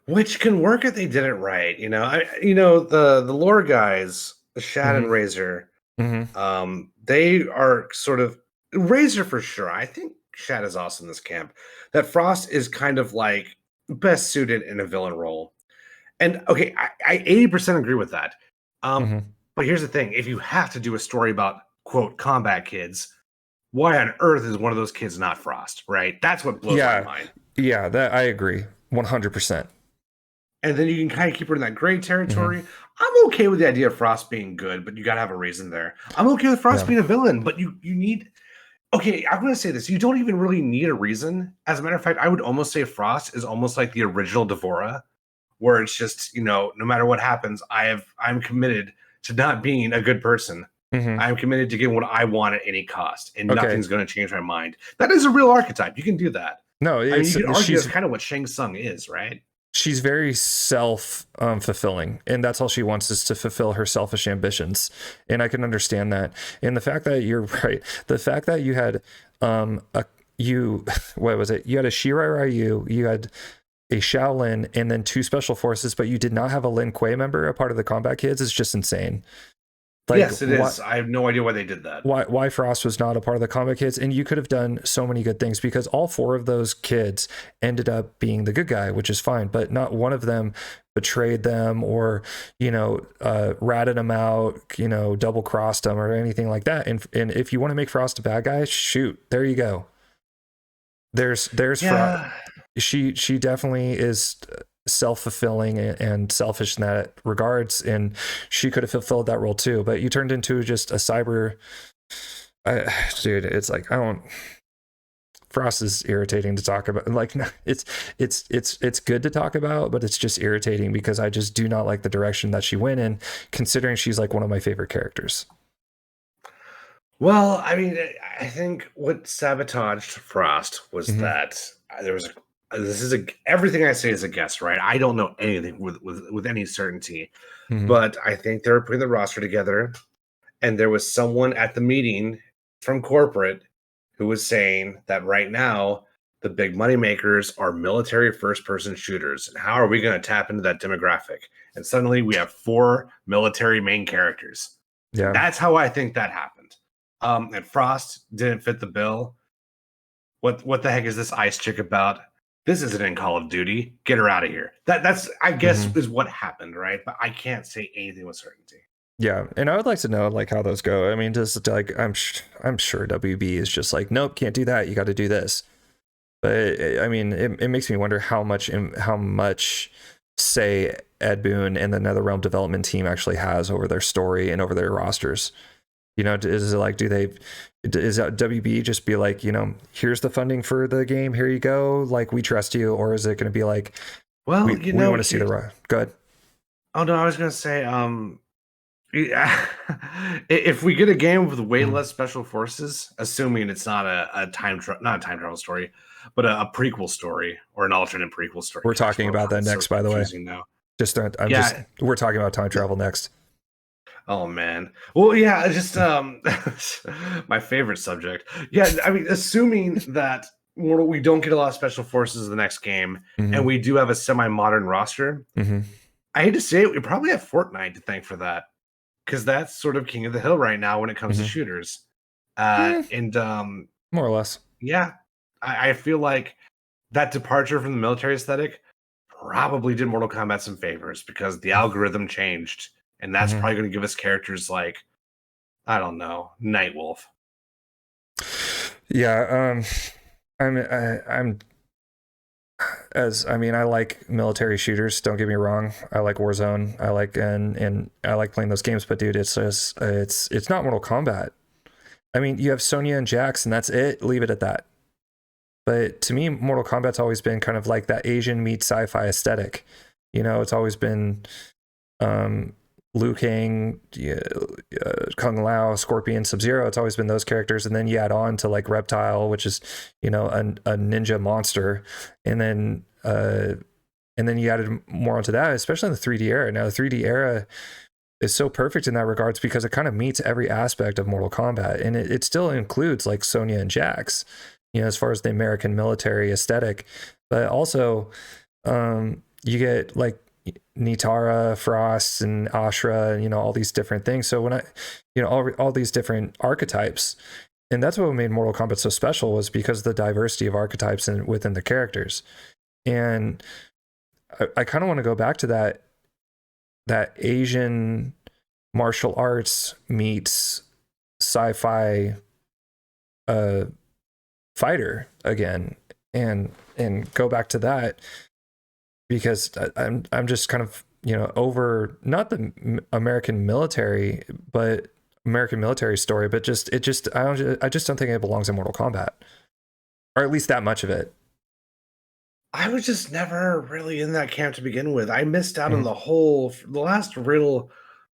Which can work if they did it right. The lore guys, the Shad and Razor, they are sort of Razor for sure. I think Shad is awesome in this camp. That Frost is kind of like best suited in a villain role. And okay, I 80% agree with that. But here's the thing: if you have to do a story about quote combat kids, why on earth is one of those kids not Frost? Right? That's what blows my mind. Yeah, that I agree 100%. And then you can kind of keep her in that gray territory. I'm okay with the idea of Frost being good, but you got to have a reason there. I'm okay with Frost being a villain, but you need. Okay, I'm going to say this. You don't even really need a reason. As a matter of fact, I would almost say Frost is almost like the original Devora, where it's just, no matter what happens, I'm committed to not being a good person. I'm committed to getting what I want at any cost, and nothing's going to change my mind. That is a real archetype. You can do that. No, I mean, you can argue that's kind of what Shang Tsung is, right? She's very self-fulfilling, and that's all she wants is to fulfill her selfish ambitions. And I can understand that. And the fact that you're right, the fact that you had what was it? You had a Shirai Ryu, you had a Shaolin, and then 2 special forces, but you did not have a Lin Kuei member, a part of the combat kids, is just insane. Like, yes, it is. I have no idea why they did that. Why Frost was not a part of the combat kids, and you could have done so many good things because all 4 of those kids ended up being the good guy, which is fine, but not one of them betrayed them or ratted them out, double crossed them or anything like that. And if you want to make Frost a bad guy, shoot, there you go. There's Frost. She definitely is self-fulfilling and selfish in that regards, and she could have fulfilled that role too, but you turned into just a cyber dude. It's like Frost is irritating to talk about. Like, it's good to talk about, but it's just irritating because I just do not like the direction that she went in, considering she's like one of my favorite characters. Well, I mean, I think what sabotaged Frost was that there was everything I say is a guess, right? I don't know anything with any certainty, but I think they were putting the roster together, and there was someone at the meeting from corporate who was saying that right now the big money makers are military first-person shooters, and how are we going to tap into that demographic? And suddenly we have 4 military main characters. Yeah, that's how I think that happened. And Frost didn't fit the bill. What the heck is this ice chick about? This isn't in Call of Duty. Get her out of here. That's I guess is what happened, right? But I can't say anything with certainty. Yeah, and I would like to know like how those go. I mean, just like I'm sure WB is just like, nope, can't do that. You got to do this. But I mean, it makes me wonder how much say Ed Boon and the NetherRealm development team actually has over their story and over their rosters. Is it like, is that WB just be like, here's the funding for the game, here you go, like, we trust you? Or is it going to be like, well, we want to see the run? Go ahead. Oh no, I was going to say, if we get a game with way less special forces, assuming it's not not a time travel story, but a prequel story or an alternate prequel story. We're talking about that next, by the way. Now. We're talking about time travel next. Oh man. Well, yeah, just my favorite subject. Yeah, I mean, assuming that we don't get a lot of special forces in the next game, and we do have a semi-modern roster, I hate to say it, we probably have Fortnite to thank for that, because that's sort of king of the hill right now when it comes to shooters. And more or less. Yeah, I feel like that departure from the military aesthetic probably did Mortal Kombat some favors, because the algorithm changed. And that's probably going to give us characters like, I don't know, Nightwolf. Yeah, I like military shooters. Don't get me wrong. I like Warzone. I like and I like playing those games. But dude, it's just it's not Mortal Kombat. I mean, you have Sonya and Jax, and that's it. Leave it at that. But to me, Mortal Kombat's always been kind of like that Asian meets sci-fi aesthetic. It's always been Liu Kang, Kung Lao, Scorpion, Sub-Zero. It's always been those characters, and then you add on to like Reptile, which is a ninja monster, and then you added more onto that, especially in the 3D era. Now the 3D era is so perfect in that regards because it kind of meets every aspect of Mortal Kombat, and it still includes like Sonya and Jax, as far as the American military aesthetic, but also you get like Nitara, Frost, and Ashra, and all these different things. So when all these different archetypes, and that's what made Mortal Kombat so special, was because of the diversity of archetypes within the characters. And I kind of want to go back to that Asian martial arts meets sci-fi fighter again, and go back to that, because I'm just kind of over not the American military story, but I just don't think it belongs in Mortal Kombat, or at least that much of it. I was just never really in that camp to begin with. I missed out on the last real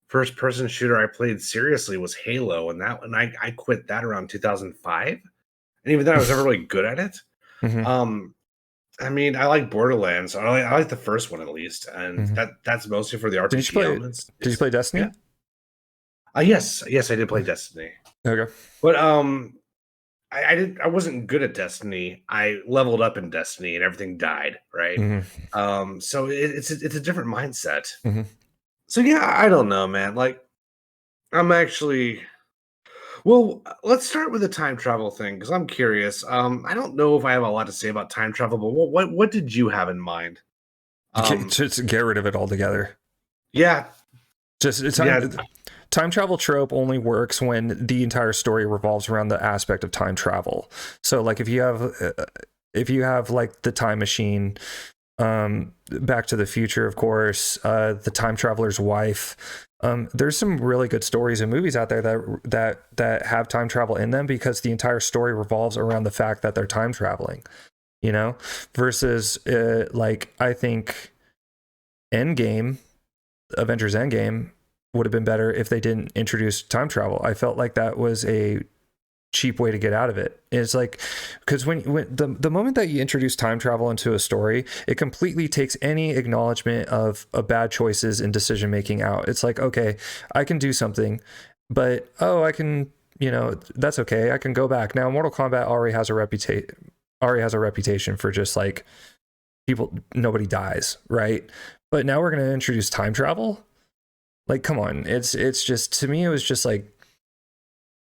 first person shooter I played seriously was Halo, and I quit that around 2005. And even then, I was never really good at it. I mean, I like Borderlands. I like the first one at least, and that's mostly for the RPG elements. Did you play Destiny? Yeah. Yes, I did play Destiny. Okay, but I wasn't good at Destiny. I leveled up in Destiny, and everything died. Right. So it's a different mindset. So yeah, I don't know, man. Like, I'm actually. Well, let's start with the time travel thing, because I'm curious. I don't know if I have a lot to say about time travel, but what did you have in mind? Just get rid of it altogether. Yeah. Time travel trope only works when the entire story revolves around the aspect of time travel. So like if you have like the time machine, Back to the Future, of course, the time traveler's wife, there's some really good stories and movies out there that have time travel in them, because the entire story revolves around the fact that they're time traveling, versus like I think Avengers Endgame would have been better if they didn't introduce time travel. I felt like that was a cheap way to get out of it. It's like, because when the moment that you introduce time travel into a story, it completely takes any acknowledgement of bad choices and decision making out. It's like, okay, I can do something, but I can, that's okay, I can go back. Now Mortal Kombat already has a reputation for just like nobody dies, right? But now we're going to introduce time travel. Like, come on. It's just, to me, it was just like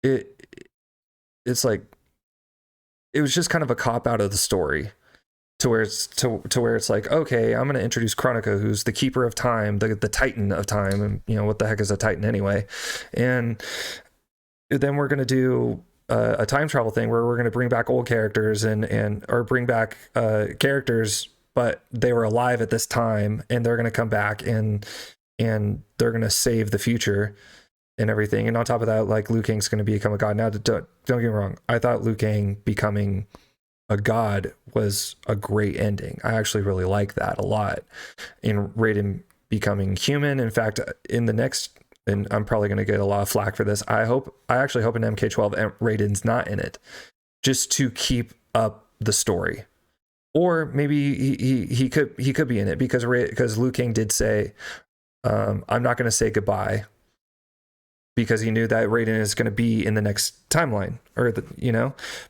it's like it was just kind of a cop out of the story, to where it's like, okay, I'm going to introduce Chronica, who's the keeper of time, the titan of time, and what the heck is a titan anyway? And then we're going to do a time travel thing where we're going to bring back old characters or bring back characters, but they were alive at this time, and they're going to come back and they're going to save the future and everything. And on top of that, like, Liu Kang's going to become a god. Now, don't get me wrong, I thought Liu Kang becoming a god was a great ending. I actually really like that a lot. In Raiden becoming human, in fact, in the next, and I'm probably going to get a lot of flack for this, I actually hope in MK12 Raiden's not in it, just to keep up the story. Or maybe he could be in it, because Liu Kang did say, I'm not going to say goodbye, because he knew that Raiden is going to be in the next timeline,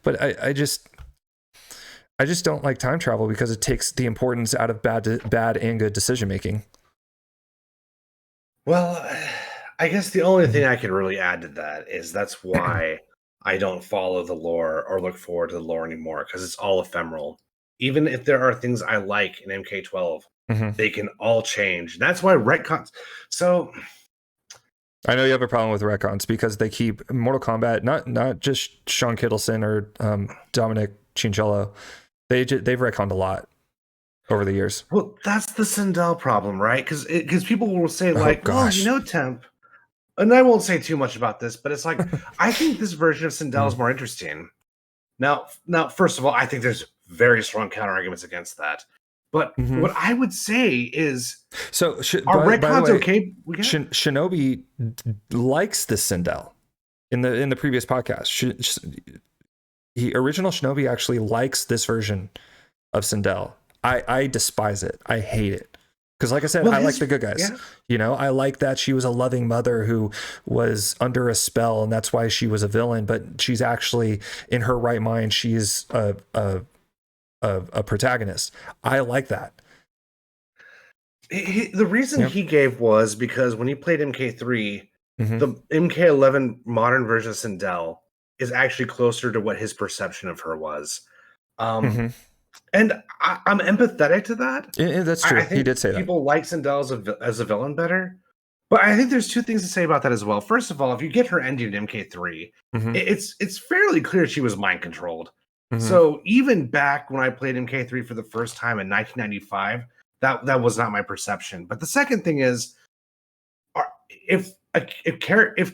but I just don't like time travel, because it takes the importance out of bad and good decision making. Well, I guess the only thing I can really add to that is that's why I don't follow the lore or look forward to the lore anymore, because it's all ephemeral. Even if there are things I like in MK12, they can all change. That's why retcons. So I know you have a problem with retcons, because they keep Mortal Kombat, not just Sean Kittleson or Dominic Chincello. They've retconned a lot over the years. Well, that's the Sindel problem, right? Because people will say, like, Temp, and I won't say too much about this, but it's like, I think this version of Sindel is more interesting. Now, first of all, I think there's very strong counter arguments against that. But what I would say is, so are by the retcons way, okay? Shinobi likes the Sindel in the previous podcast. Original Shinobi actually likes this version of Sindel. I despise it. I hate it. Because like I said, I like the good guys. Yeah. You know, I like that she was a loving mother who was under a spell, and that's why she was a villain. But she's actually in her right mind. She's a protagonist. I like that. The reason he gave was because when he played MK3, the MK11 modern version of Sindel is actually closer to what his perception of her was. And I'm empathetic to that. That's true. I think he did say people like Sindel as a villain better. But I think there's two things to say about that as well. First of all, if you get her ending in MK3, it's fairly clear she was mind controlled. So even back when I played MK3 for the first time in 1995, that was not my perception. But the second thing is, if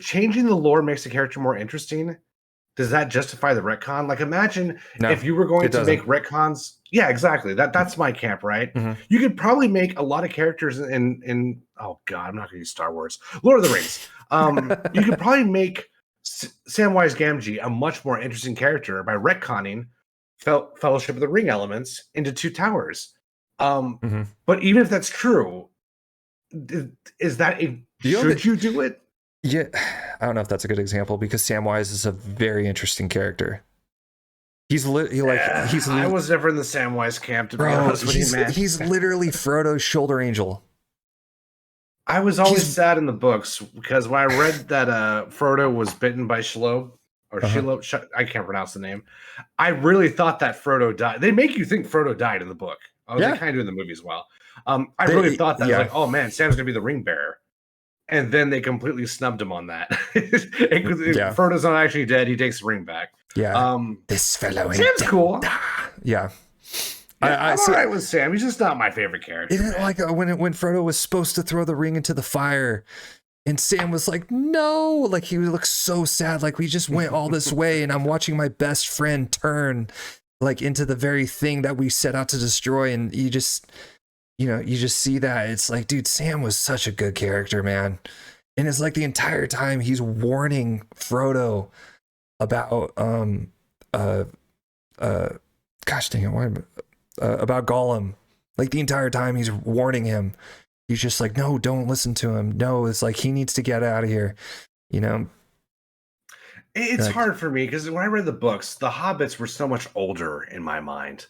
changing the lore makes a character more interesting, does that justify the retcon? Like, imagine if you were going to make retcons. Yeah, exactly. That's my camp, right? You could probably make a lot of characters in oh god, I'm not going to use Star Wars, Lord of the Rings. You could probably make Samwise Gamgee a much more interesting character by retconning Fellowship of the Ring elements into Two Towers. But even if that's true, is that should you do it? Yeah, I don't know if that's a good example because Samwise is a very interesting character. I was never in the Samwise camp, to be honest with you, man. He's literally Frodo's shoulder angel. I was always sad in the books because when I read that Frodo was bitten by Shelob, or Shelob, I can't pronounce the name. I really thought that Frodo died. They make you think Frodo died in the book. They kind of do in the movie as well. I really thought that. I was like, oh man, Sam's going to be the ring bearer. And then they completely snubbed him on that. Frodo's not actually dead. He takes the ring back. Yeah. This fellow Sam's cool. Yeah. I'm all right with Sam. He's just not my favorite character. Isn't it like when Frodo was supposed to throw the ring into the fire and Sam was like, no, like he looked so sad. Like we just went all this way and I'm watching my best friend turn like into the very thing that we set out to destroy. And you just see that. It's like, dude, Sam was such a good character, man. And it's like the entire time he's warning Frodo about gosh dang it, about Gollum. Like the entire time he's warning him. He's just like, no, don't listen to him. No, it's like he needs to get out of here. You know? It's hard for me because when I read the books, the hobbits were so much older in my mind.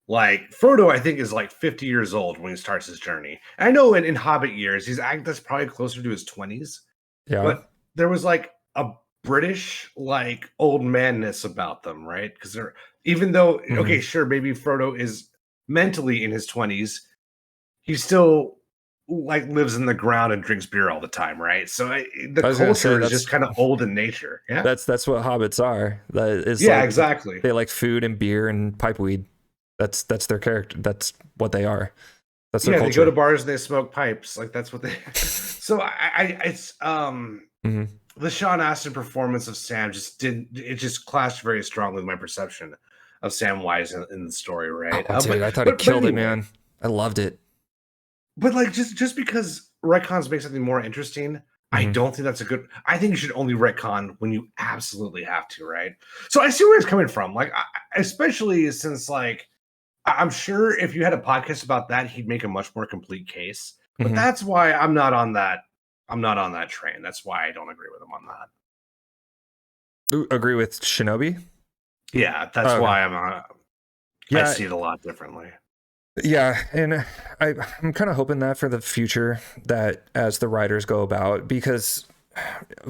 Like Frodo, I think, is like 50 years old when he starts his journy. I know in Hobbit years, that's probably closer to his 20s. Yeah. But there was like a British like old manness about them, right? Because they're, even though okay, sure, maybe Frodo is mentally in his 20s, he still like lives in the ground and drinks beer all the time, right? So the culture is just kind of old in nature. Yeah, that's what hobbits are. Exactly. They like food and beer and pipeweed. That's their character. That's what they are. That's their culture. They go to bars and they smoke pipes. Like that's what they. So it's the Sean Astin performance of Sam just clashed very strongly with my perception of Samwise in the story, right? Dude, I thought it killed it, man. I loved it. But like just because retcons make something more interesting, I don't think that's a good. I think you should only retcon when you absolutely have to, right? So I see where it's coming from, like especially since like I'm sure if you had a podcast about that, he'd make a much more complete case. But that's why I'm not on that. I'm not on that train. That's why I don't agree with him on that. Agree with Shinobi? Yeah, that's why I'm on. I see it a lot differently. Yeah, and I'm kind of hoping that for the future, that as the writers go about, because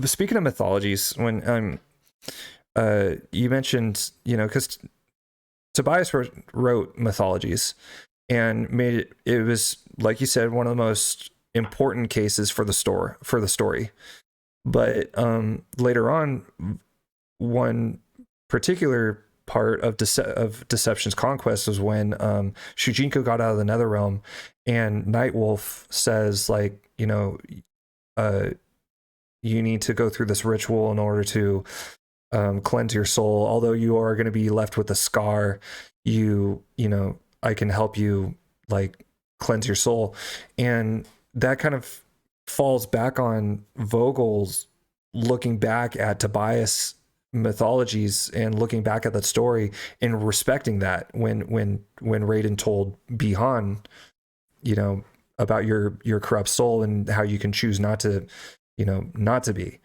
speaking of mythologies, when you mentioned, because Tobias wrote mythologies and made it was, like you said, one of the most important cases for the story. But later on, one particular part of Deception's conquest was when Shujinko got out of the Netherrealm and Nightwolf says, like, you need to go through this ritual in order to cleanse your soul. Although you are going to be left with a scar, I can help you like cleanse your soul. And that kind of falls back on Vogel's looking back at Tobias mythologies and looking back at that story and respecting that when Raiden told Bihan, you know, about your corrupt soul and how you can choose not to, you know, not to be.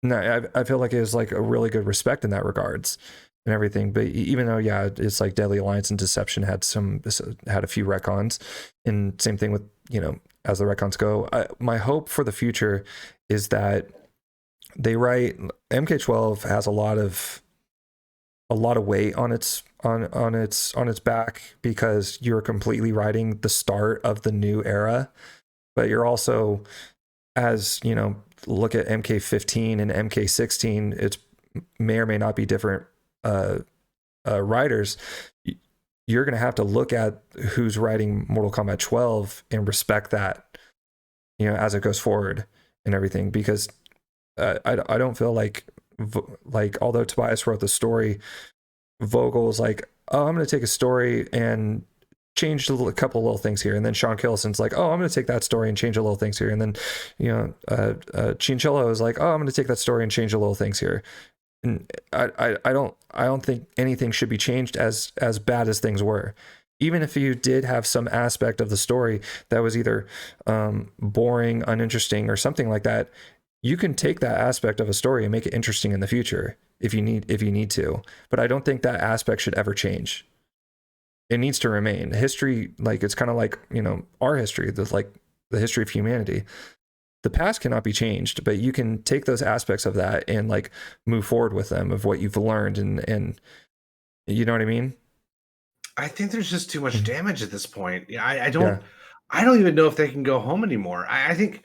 No, I feel like it was like a really good respect in that regards and everything. But even though, yeah, it's like Deadly Alliance and Deception had a few retcons, and same thing with, you know, as the retcons go. My hope for the future is that they write MK12 has a lot of weight on its back, because you're completely writing the start of the new era, but you're also, as you know, look at MK15 and MK16, it's may or may not be different writers. You're going to have to look at who's writing Mortal Kombat 12 and respect that, you know, as it goes forward and everything, because I don't feel like although Tobias wrote the story, Vogel was like, oh, I'm going to take a story and change a couple little things here, and then Sean Killison's like, oh, I'm going to take that story and change a little things here, and then, you know, Chinchilla is like, oh, I'm going to take that story and change a little things here. And I don't think anything should be changed as bad as things were. Even if you did have some aspect of the story that was either boring, uninteresting, or something like that, you can take that aspect of a story and make it interesting in the future if you need to. But I don't think that aspect should ever change. It needs to remain. History, like, it's kind of like, you know, our history, the history of humanity. The past cannot be changed, but you can take those aspects of that and like move forward with them, of what you've learned, and you know what I mean? I think there's just too much damage at this point. Yeah, I don't even know if they can go home anymore. I think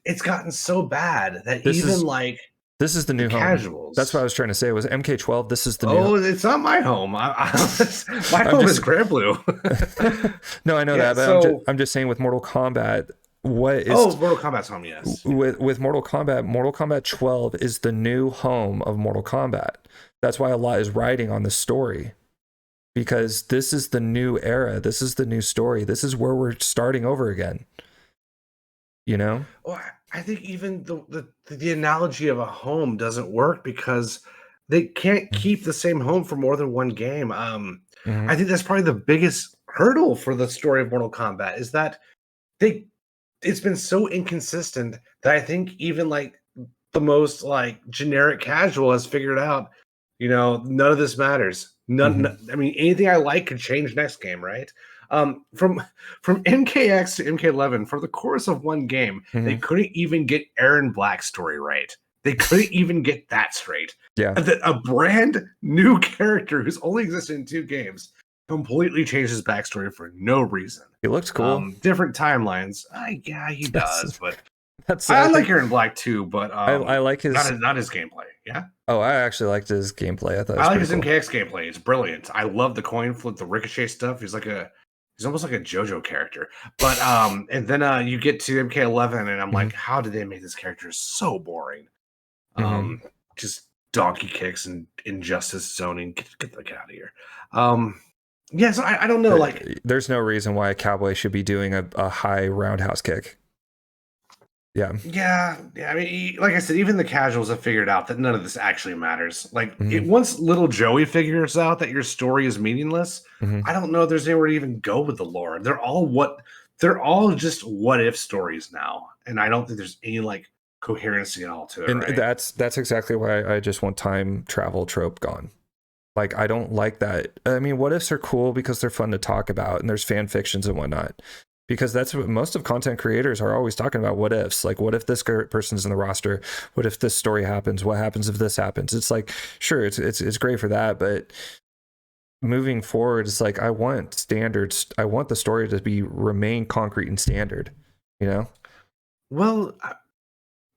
it's gotten so bad that this is the new home. Casuals. That's what I was trying to say. Was MK12. This is the new. Oh, it's not my home. My home is Grand Blue. No, I know that, but I'm just saying with Mortal Kombat. Mortal Kombat's home, yes. With Mortal Kombat 12 is the new home of Mortal Kombat. That's why a lot is riding on the story, because this is the new era. This is the new story. This is where we're starting over again. You know? Well, I think even the analogy of a home doesn't work, because they can't keep the same home for more than one game. I think that's probably the biggest hurdle for the story of Mortal Kombat, is that it's been so inconsistent that I think even like the most like generic casual has figured out, you know, none of this matters. None. I mean, anything I like could change next game, right? From MKX to MK11, for the course of one game, they couldn't even get Aaron Black's story right. They couldn't even get that straight. Yeah, a brand new character who's only existed in 2 games completely changed his backstory for no reason. He looks cool. Different timelines. Yeah, he does. But I like Aaron Black too. But I like his not his gameplay. Yeah. Oh, I actually liked his gameplay. I like his MKX gameplay. It's brilliant. I love the coin flip, the ricochet stuff. He's almost like a JoJo character. But and then you get to MK11, and I'm like, how did they make this character so boring? Just donkey kicks and injustice zoning. Get the heck out of here. Yeah, so I don't know. Like, there's no reason why a cowboy should be doing a high roundhouse kick. Yeah. I mean, like I said, even the casuals have figured out that none of this actually matters. Like, once little Joey figures out that your story is meaningless, I don't know if there's anywhere to even go with the lore. They're all just what if stories now, and I don't think there's any like coherency at all to it. And right? that's exactly why I just want time travel trope gone. Like, I don't like that. I mean, what ifs are cool because they're fun to talk about, and there's fan fictions and whatnot, because that's what most of content creators are always talking about. What ifs, like, what if this person's in the roster? What if this story happens? What happens if this happens? It's like, sure, it's great for that, but moving forward, it's like, I want standards. I want the story to remain concrete and standard, you know? Well,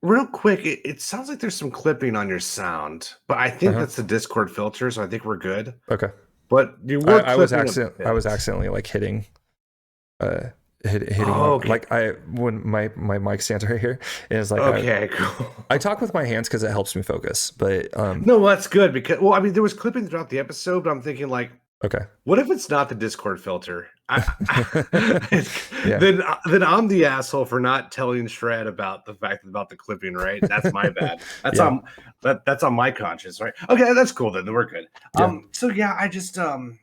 real quick, it sounds like there's some clipping on your sound, but I think that's the Discord filter, so I think we're good. Okay. But you were I was accidentally like hitting like when my mic stands right here, and it's like, okay, cool. I talk with my hands because it helps me focus, but no, well, that's good, because I mean, there was clipping throughout the episode, but I'm thinking like, Okay. What if it's not the Discord filter? Yeah. Then I'm the asshole for not telling Shred about the fact about the clipping, right? That's my bad. That's Yeah. on that's on my conscience, right? Okay, that's cool then. We're good. Yeah. So yeah, I just I'm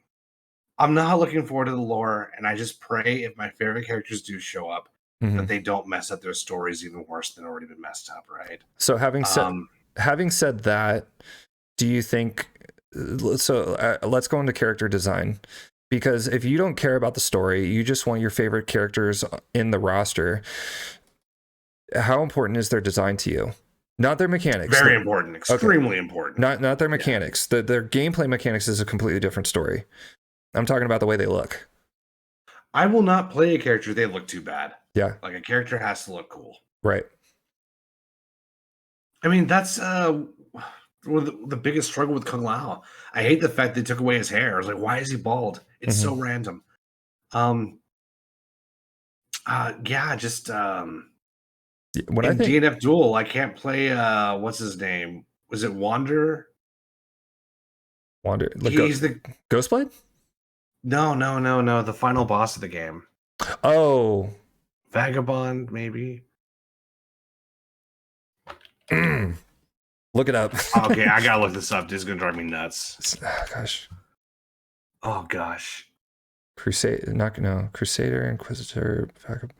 not looking forward to the lore, and I just pray if my favorite characters do show up that Hmm. they don't mess up their stories even worse than already been messed up, right? So Um, having said that, do you think let's go into character design, because if you don't care about the story, you just want your favorite characters in the roster, how important is their design to you? Not their mechanics. Very important, Okay. extremely important. Not their Yeah. mechanics. Their gameplay mechanics is a completely different story. I'm talking about the way they look. I will not play a character if they look too bad. Yeah. Like a character has to look cool. Right. I mean, that's one of the biggest struggle with Kung Lao. I hate the fact they took away his hair. I was like, why is he bald? It's so Hmm. random. Um, yeah, just What I in think, DNF Duel, I can't play. What's his name? Was it Wanderer? Wander, like He's the Ghostblade. no. The final boss of the game, Oh. Vagabond, maybe. Look it up. Okay, I gotta look this up. This is gonna drive me nuts. Oh, gosh. Oh gosh. Crusader, Inquisitor,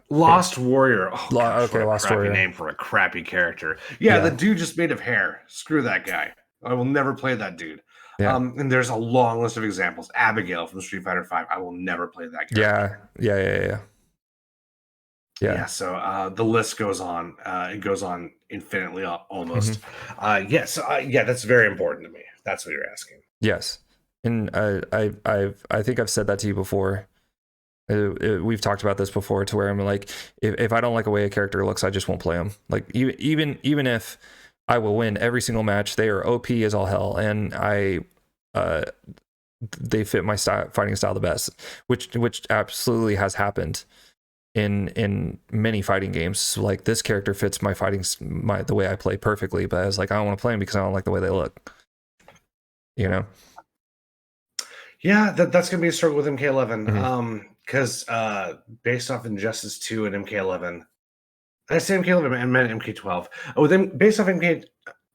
Lost Warrior. Oh gosh, Okay, what a Lost crappy Warrior. name for a crappy character. Yeah, the dude just made of hair. Screw that guy. I will never play that dude. Yeah. And there's a long list of examples. Abigail from Street Fighter V. I will never play that character. Yeah. So the list goes on. It goes on infinitely almost. Mm-hmm. Yeah, that's very important to me. That's what you're asking. Yes. And I think I've said that to you before. We've talked about this before, to where I'm like, if I don't like the way a character looks, I just won't play them. Like even if I will win every single match, they are OP as all hell, and they fit my fighting style the best, which absolutely has happened in many fighting games. Like, this character fits my the way I play perfectly, but I was like, I don't want to play them because I don't like the way they look. Yeah, that's gonna be a struggle with MK11. Mm-hmm. Because based off Injustice 2 and MK11, I say MK11 and meant MK12. Oh, then based off MK11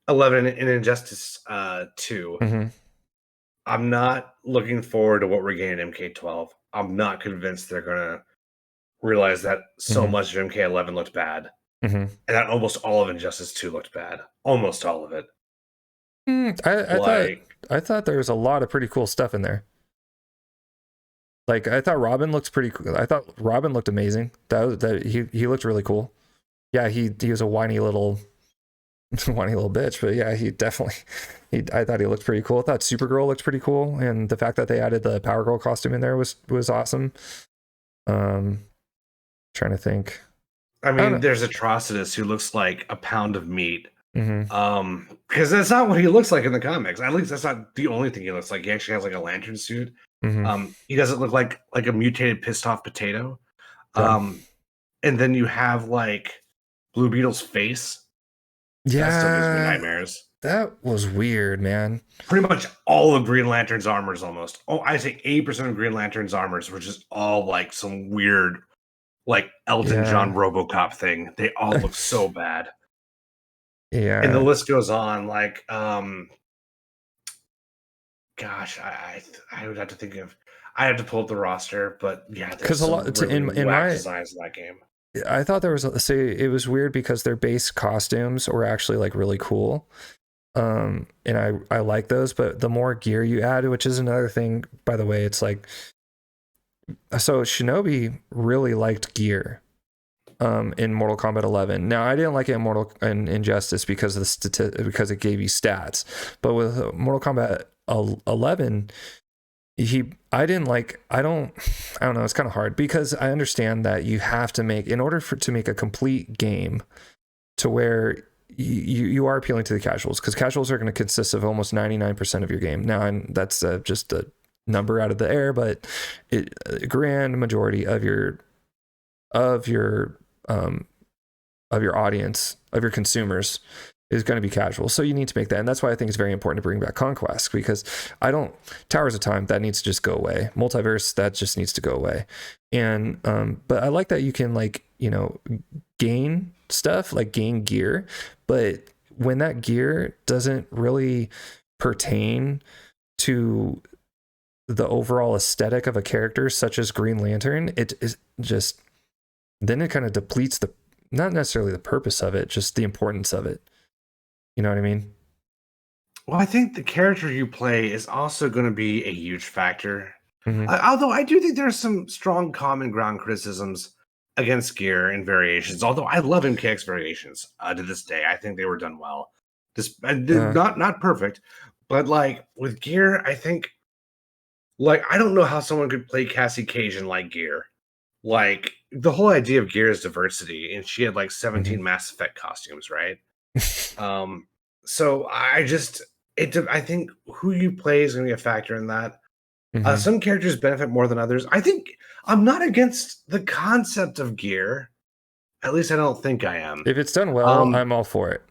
and Injustice 2, Mm-hmm. I'm not looking forward to what we're getting in MK12. I'm not convinced they're gonna realize that so Mm-hmm. much of MK11 looked bad, Mm-hmm. and that almost all of Injustice 2 looked bad. Almost all of it. I thought there was a lot of pretty cool stuff in there. Like, I thought Robin looked pretty cool. I thought Robin looked amazing. He looked really cool. Yeah, he was a whiny little bitch, but yeah, he definitely I thought he looked pretty cool. I thought Supergirl looked pretty cool, and the fact that they added the Power Girl costume in there was awesome. Trying to think. I mean, there's Atrocitus, who looks like a pound of meat. Mm-hmm. Because that's not what he looks like in the comics. At least that's not the only thing he looks like. He actually has like a lantern suit. Mm-hmm. He doesn't look like a mutated, pissed off potato. Yeah. And then you have like Blue Beetle's face. Yeah. That still gives me nightmares. That was weird, man. Pretty much all of Green Lantern's armors, almost. Oh, I say 80% of Green Lantern's armors were just all like some weird, like Elton John RoboCop thing. They all look so bad. Yeah. And the list goes on. Like, gosh, I would have to think of. I have to pull up the roster, but yeah, there's some really whack designs in that game. I thought there was it was weird because their base costumes were actually like really cool. And I like those, but the more gear you add, which is another thing, by the way, it's like, so Shinobi really liked gear in Mortal Kombat 11. Now, I didn't like it in Injustice because of because it gave you stats, but with Mortal Kombat 11, I don't know, it's kind of hard, because I understand that you have to make, in order to make a complete game to where you are appealing to the casuals, because casuals are going to consist of almost 99% of your game. Now, that's just a number out of the air, but a grand majority of your audience, of your consumers, is going to be casual. So you need to make that. And that's why I think it's very important to bring back Conquest, because Towers of Time, that needs to just go away. Multiverse, that just needs to go away. And, but I like that you can, like, you know, gain stuff, like gain gear, but when that gear doesn't really pertain to the overall aesthetic of a character, such as Green Lantern, it is just, then it kind of depletes not necessarily the purpose of it, just the importance of it. You know what I mean? Well, I think the character you play is also going to be a huge factor. Mm-hmm. Although I do think there are some strong common ground criticisms against gear and variations. Although I love MKX variations to this day, I think they were done well. Not perfect, but like with gear, I think, like, I don't know how someone could play Cassie Cajun like gear. Like, the whole idea of gear is diversity, and she had like 17 Mass Effect costumes, right? So I think who you play is going to be a factor in that. Some characters benefit more than others. I think I'm not against the concept of gear. At least I don't think I am. If it's done well, I'm all for it.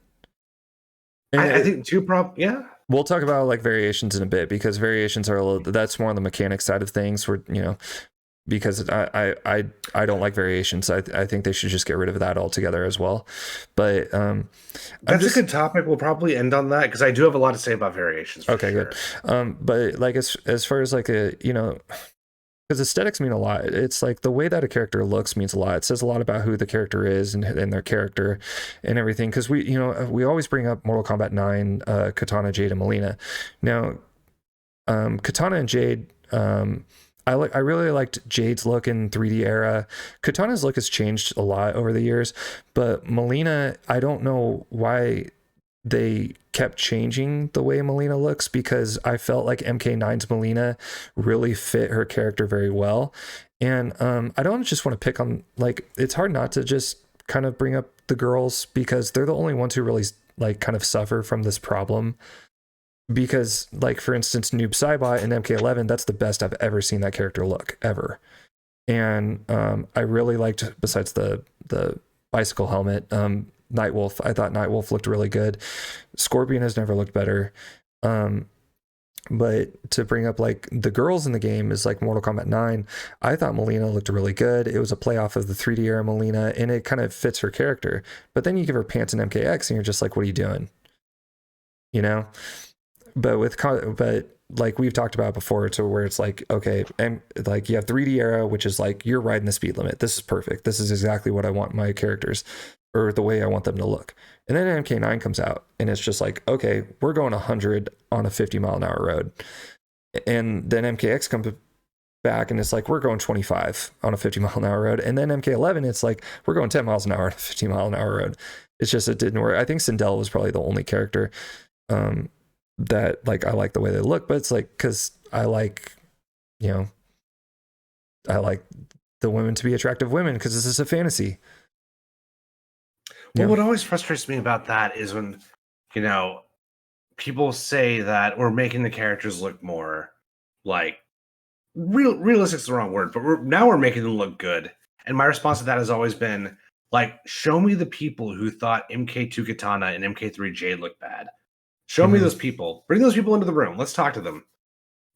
And I think yeah. We'll talk about like variations in a bit, because variations are that's more on the mechanic side of things, where, you know, because I don't like variations. I think they should just get rid of that altogether as well. But that's a good topic. We'll probably end on that, because I do have a lot to say about variations. Okay, sure. Good. But like as far as like you know, because aesthetics mean a lot. It's like the way that a character looks means a lot. It says a lot about who the character is and their character and everything. Because we always bring up Mortal Kombat 9, Katana, Jade, and Melina. Now, Katana and Jade, I really liked Jade's look in 3D era. Katana's look has changed a lot over the years, but Melina, I don't know why they kept changing the way Melina looks, because I felt like MK9's Melina really fit her character very well. And I don't just want to pick on, like, it's hard not to just kind of bring up the girls, because they're the only ones who really like kind of suffer from this problem. Because, like, for instance, Noob Saibot in MK11, that's the best I've ever seen that character look ever. And I really liked, besides the bicycle helmet, Nightwolf. I thought Nightwolf looked really good. Scorpion has never looked better. But to bring up like the girls in the game is like Mortal Kombat 9. I thought Melina looked really good. It was a playoff of the 3D era Melina, and it kind of fits her character. But then you give her pants in MKX, and you're just like, what are you doing? You know? But like we've talked about before, to where it's like, okay, and like you have 3D era, which is like you're riding the speed limit. This is perfect. This is exactly what I want my characters, or the way I want them to look. And then MK9 comes out, and it's just like, okay, we're going 100 on a 50-mile-an-hour road. And then MKX comes back, and it's like, we're going 25 on a 50-mile-an-hour road. And then MK11, it's like, we're going 10 miles an hour on a 50-mile-an-hour road. It's just, it didn't work. I think Sindel was probably the only character that, like, I like the way they look, but it's like, because I like, you know, I like the women to be attractive women, because this is a fantasy. Well, what always frustrates me about that is when, you know, people say that we're making the characters look more like realistic is the wrong word, but now we're making them look good. And my response to that has always been like, show me the people who thought MK2 Katana and MK3 Jade looked bad. Show me those people. Bring those people into the room. Let's talk to them.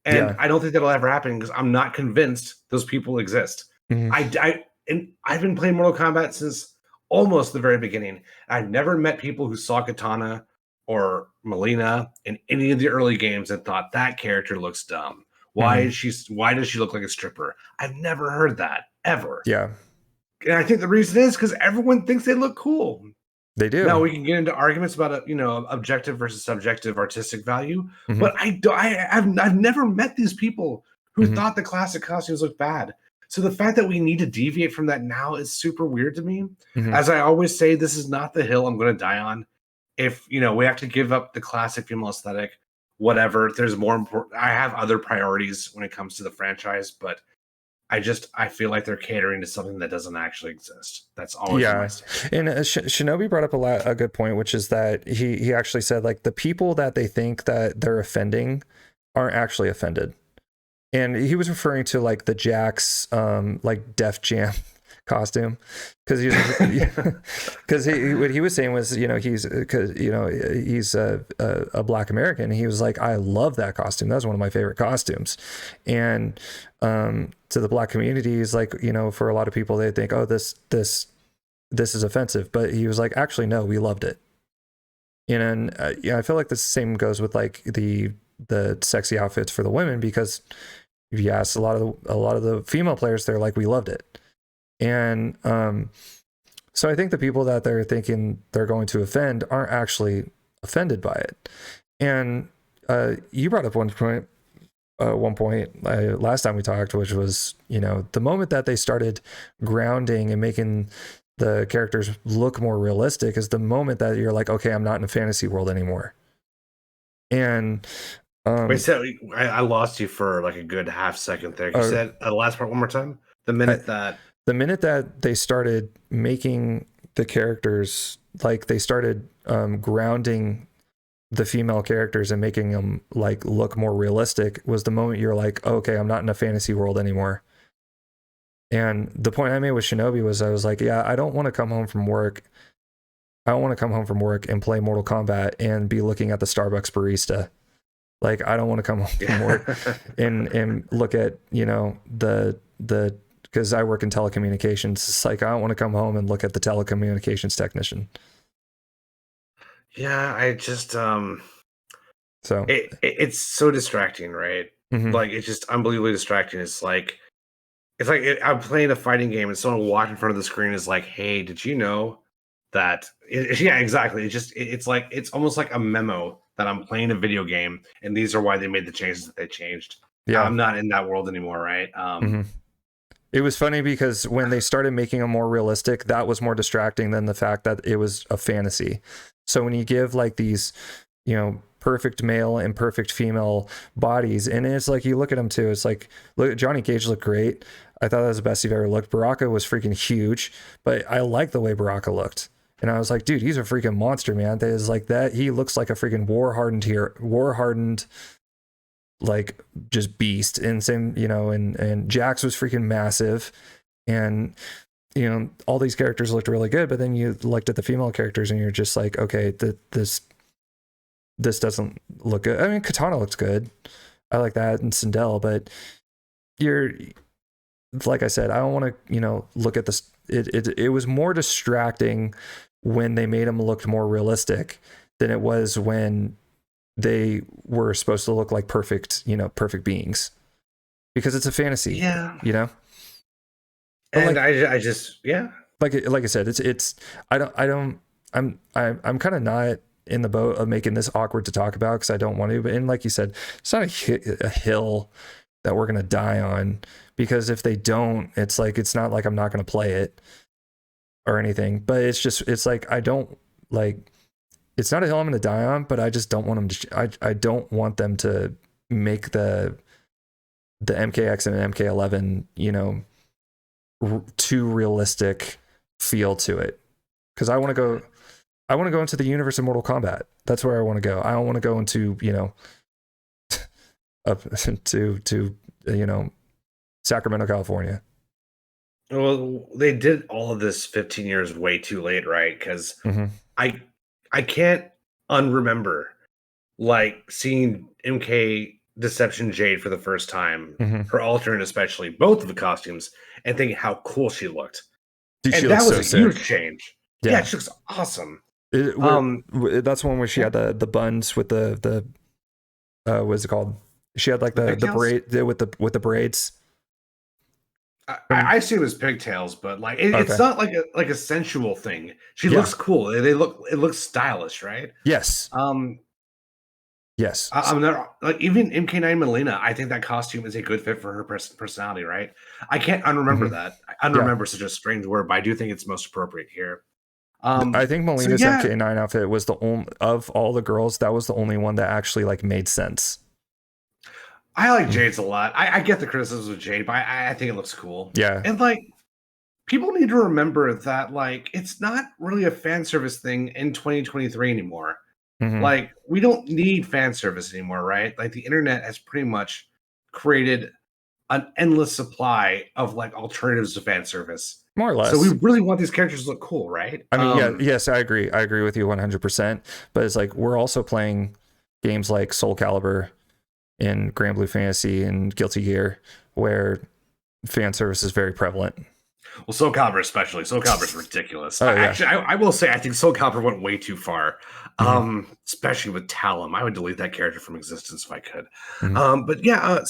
And I don't think that'll ever happen, because I'm not convinced those people exist. I've been playing Mortal Kombat since almost the very beginning. I've never met people who saw Katana or Melina in any of the early games and thought that character looks dumb. Why does she look like a stripper? I've never heard that ever. Yeah. And I think the reason is because everyone thinks they look cool. They do. Now we can get into arguments about objective versus subjective artistic value, but I've never met these people who thought the classic costumes looked bad. So the fact that we need to deviate from that now is super weird to me. As I always say, this is not the hill I'm going to die on. If, we have to give up the classic female aesthetic, whatever, there's more important. I have other priorities when it comes to the franchise, but I feel like they're catering to something that doesn't actually exist. That's always my statement. And Shinobi brought up a good point, which is that he actually said, like, the people that they think that they're offending aren't actually offended. And he was referring to like the Jax, like Def Jam costume, because because what he was saying was, he's because he's a Black American, and he was like, I love that costume, that's one of my favorite costumes. And to the Black community, he's like, for a lot of people they think, oh, this is offensive, but he was like, actually no, we loved it. And I feel like the same goes with like the sexy outfits for the women, because if you ask a lot of the female players, they're like, we loved it. And so I think the people that they're thinking they're going to offend aren't actually offended by it. And you brought up one point last time we talked, which was, the moment that they started grounding and making the characters look more realistic is the moment that you're like, okay, I'm not in a fantasy world anymore. And wait, so I lost you for like a good half second there. You said the last part one more time. The minute that they started making the characters, like they started grounding the female characters and making them like look more realistic, was the moment you're like, okay, I'm not in a fantasy world anymore. And the point I made with Shinobi was, I was like, yeah, I don't want to come home from work. I don't want to come home from work and play Mortal Kombat and be looking at the Starbucks barista. Like, I don't want to come home from work and look at, the because I work in telecommunications. It's like, I don't want to come home and look at the telecommunications technician. Yeah, I just so it's so distracting, right? Mm-hmm. Like, it's just unbelievably distracting. It's like I'm playing a fighting game and someone walking in front of the screen is like, hey, did you know that yeah, exactly. It's like, it's almost like a memo that I'm playing a video game and these are why they made the changes that they changed. Yeah, I'm not in that world anymore, right? Mm-hmm. It was funny because when they started making them more realistic, that was more distracting than the fact that it was a fantasy. So when you give like these, perfect male and perfect female bodies, and it's like, you look at them too, it's like, look, Johnny Cage looked great. I thought that was the best you've ever looked. Baraka was freaking huge, but I like the way Baraka looked. And I was like, dude, he's a freaking monster, man. That is like that. He looks like a freaking war hardened, like just beast. And same, and Jax was freaking massive. And, all these characters looked really good, but then you looked at the female characters and you're just like, okay, this doesn't look good. I mean, Katana looks good. I like that. And Sindel, but like I said, I don't want to, look at this. It was more distracting when they made them look more realistic than it was when they were supposed to look like perfect beings, because it's a fantasy. Yeah. But and like, I just, yeah. Like I said, I'm kind of not in the boat of making this awkward to talk about, because I don't want to. But, and like you said, it's not a hill that we're going to die on, because if they don't, it's like, it's not like I'm not going to play it or anything, but it's like, I don't like, it's not a hill I'm going to die on, but I just don't want them to, I don't want them to make the MKX and MK11, too realistic feel to it. Because I want to go into the universe of Mortal Kombat. That's where I want to go. I don't want to go into, up to Sacramento, California. Well, they did all of this 15 years way too late, right? Because Mm-hmm. I can't unremember like seeing MK Deception Jade for the first time, Mm-hmm. her alternate especially, both of the costumes, and thinking how cool she looked. Dude, and she that looks was so a sick. huge change. Yeah, she looks awesome. That's one where she had the buns with the what's it called? She had like the braid with the braids. I assume it's pigtails, but like it's not like a sensual thing. She looks cool. It looks stylish, right? Yes. Yes. I'm not like, even MK9 Melina. I think that costume is a good fit for her personality, right? I can't unremember that. I unremember such a strange word, but I do think it's most appropriate here. I think Melina's MK9 outfit was the only of all the girls, that was the only one that actually like made sense. I like Jade's a lot. I get the criticisms of Jade, but I think it looks cool. Yeah. And like, people need to remember that like, it's not really a fan service thing in 2023 anymore. Mm-hmm. Like, we don't need fan service anymore, right? Like, the internet has pretty much created an endless supply of like alternatives to fan service. More or less. So we really want these characters to look cool, right? I mean, yes, I agree. I agree with you 100%. But it's like we're also playing games like Soul Calibur and Grand Blue Fantasy and Guilty Gear, where fan service is very prevalent. Well, Soul Calibur especially. Soul Calibur is ridiculous. Oh, yeah. Actually, I will say I think Soul Calibur went way too far. Especially with Talum. I would delete that character from existence if I could. But yeah,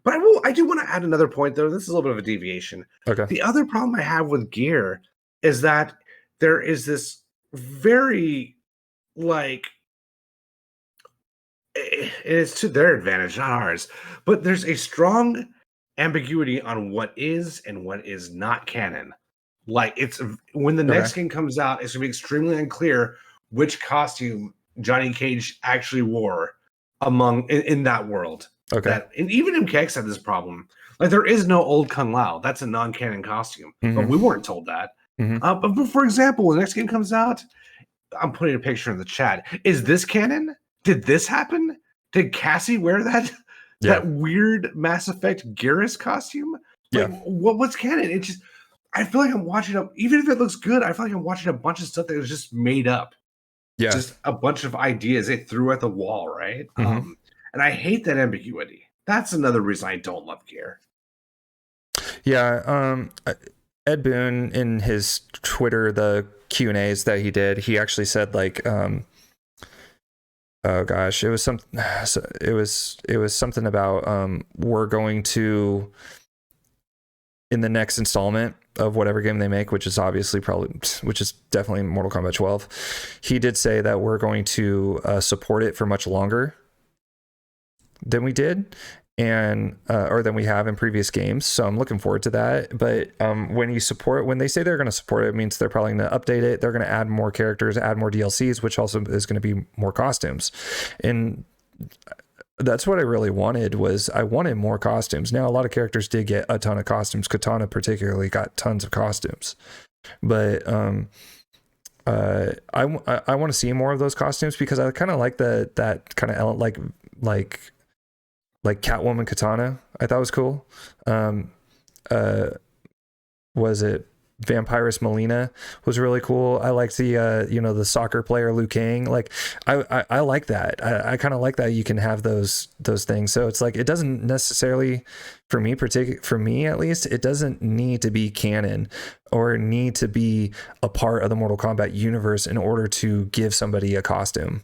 but I do want to add another point though. This is a little bit of a deviation. Okay. The other problem I have with Gear is that there is this very it's to their advantage, not ours, but there's a strong ambiguity on what is and what is not canon. Like it's when the next game comes out, it's gonna be extremely unclear which costume Johnny Cage actually wore in that world. Okay. And even MKX had this problem. Like there is no old Kung Lao. That's a non-canon costume, but we weren't told that. But for example, when the next game comes out, I'm putting a picture in the chat. Is this canon? Did this happen? Did Cassie wear that weird Mass Effect Garrus costume? Like, what's canon? It just, I feel like I'm watching even if it looks good, I feel like I'm watching a bunch of stuff that was just made up. Yeah. Just a bunch of ideas they threw at the wall, right? And I hate that ambiguity. That's another reason I don't love Gear. Yeah. Ed Boon in his Twitter, the Q&As that he did, he actually said like, oh gosh, it was something about we're going to, in the next installment of whatever game they make, which is definitely Mortal Kombat 12, he did say that we're going to support it for much longer than we did, and or than we have in previous games. So I'm looking forward to that. But when they say they're going to support it, it means they're probably going to update it. They're going to add more characters, add more DLCs, which also is going to be more costumes. And that's what I really wanted. I wanted more costumes. Now a lot of characters did get a ton of costumes. Katana particularly got tons of costumes, but I want to see more of those costumes because I kind of like that kind of like Catwoman Katana. I thought was cool. Was it Vampirus Melina was really cool. I liked the the soccer player Liu Kang. Like I like that. I kind of like that you can have those things. So it's like it doesn't necessarily, for me at least, it doesn't need to be canon or need to be a part of the Mortal Kombat universe in order to give somebody a costume.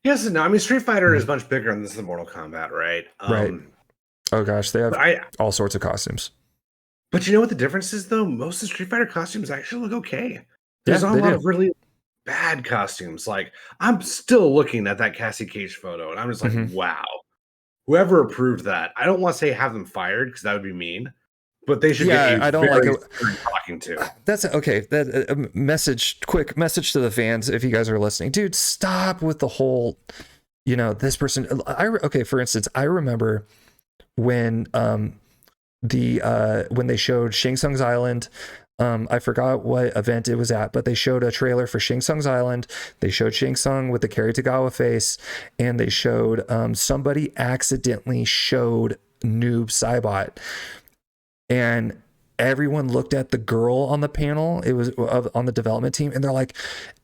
Yes and no. I mean, Street Fighter is much bigger than this is Mortal Kombat, right? Right. Oh gosh, they have all sorts of costumes. But you know what the difference is, though? Most of the Street Fighter costumes actually look okay. There's not a lot of really bad costumes. Like, I'm still looking at that Cassie Cage photo, and I'm just like, wow. Whoever approved that, I don't want to say have them fired, because that would be mean. But they should get I don't like it talking to. That's okay. That quick message to the fans, if you guys are listening, dude, stop with the whole, this person. For instance, I remember when when they showed Shang Tsung's Island. I forgot what event it was at, but they showed a trailer for Shang Tsung's Island. They showed Shang Tsung with the Kerry Tagawa face, and they showed somebody accidentally showed Noob Saibot. And everyone looked at the girl on the panel. It was on the development team. And they're like,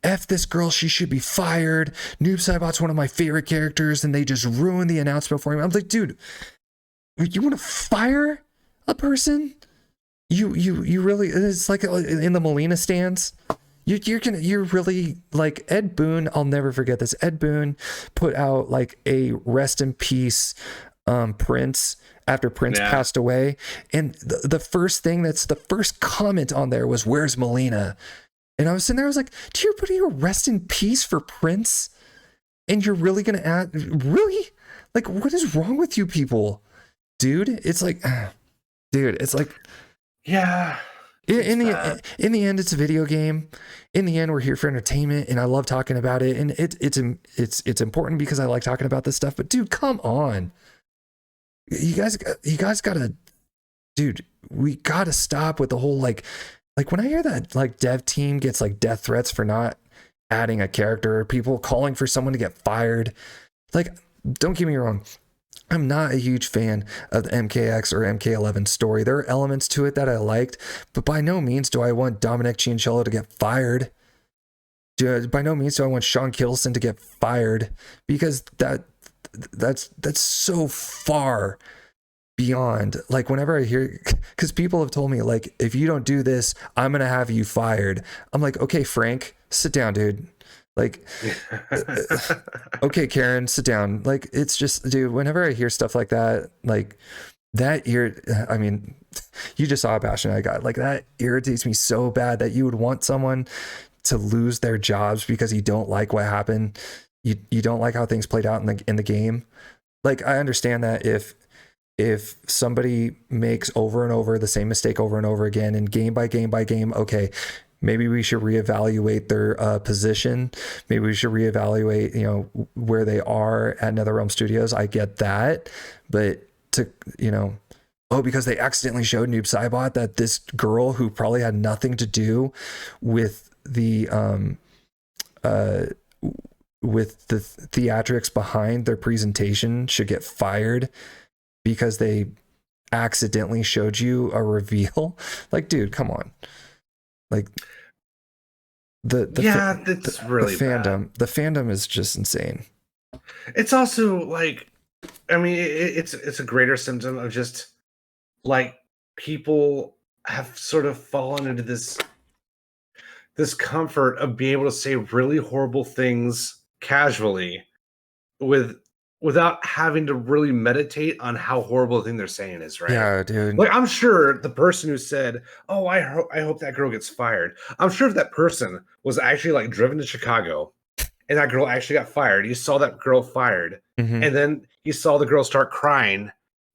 F this girl. She should be fired. Noob Saibot's one of my favorite characters. And they just ruined the announcement for him. I'm like, dude, you want to fire a person? You really, it's like in the Molina stands. You're really like Ed Boon. I'll never forget this. Ed Boon put out like a rest in peace Prince after Prince passed away, and the first comment on there was, "Where's Melina?" And I was sitting there, I was like, "Do you put your rest in peace for Prince? And you're really gonna add, really? Like, what is wrong with you people, dude?" It's like, yeah. In the end, it's a video game. In the end, we're here for entertainment, and I love talking about it, and it's important because I like talking about this stuff. But dude, come on. You guys gotta, dude, we gotta stop with the whole like when I hear that like dev team gets like death threats for not adding a character, or people calling for someone to get fired. Like, don't get me wrong, I'm not a huge fan of the MKX or MK11 story. There are elements to it that I liked, but by no means do I want Dominic Chiancello to get fired. By no means do I want Sean Kittleson to get fired, because that's so far beyond. Like, whenever I hear, because people have told me, like, if you don't do this, I'm gonna have you fired. I'm like, okay, Frank, sit down, dude. Like, okay, Karen, sit down. Like, it's just, dude, whenever I hear stuff like that, like that I mean, you just saw how passionate I got. Like, that irritates me so bad, that you would want someone to lose their jobs because you don't like what happened. You don't like how things played out in the game. Like, I understand that if somebody makes over and over the same mistake over and over again, and game by game by game, okay, maybe we should reevaluate their position. Maybe we should reevaluate, where they are at NetherRealm Studios. I get that, but because they accidentally showed Noob Saibot that this girl who probably had nothing to do with the theatrics behind their presentation should get fired because they accidentally showed you a reveal. Like, dude, come on. Like, that's really fandom. bad. The fandom is just insane. It's also like, I mean, it's a greater symptom of just like people have sort of fallen into this comfort of being able to say really horrible things casually without having to really meditate on how horrible the thing they're saying is, right? Yeah, dude. Like, I'm sure the person who said, "Oh, I hope that girl gets fired," I'm sure if that person was actually like driven to Chicago and that girl actually got fired, you saw that girl fired, and then you saw the girl start crying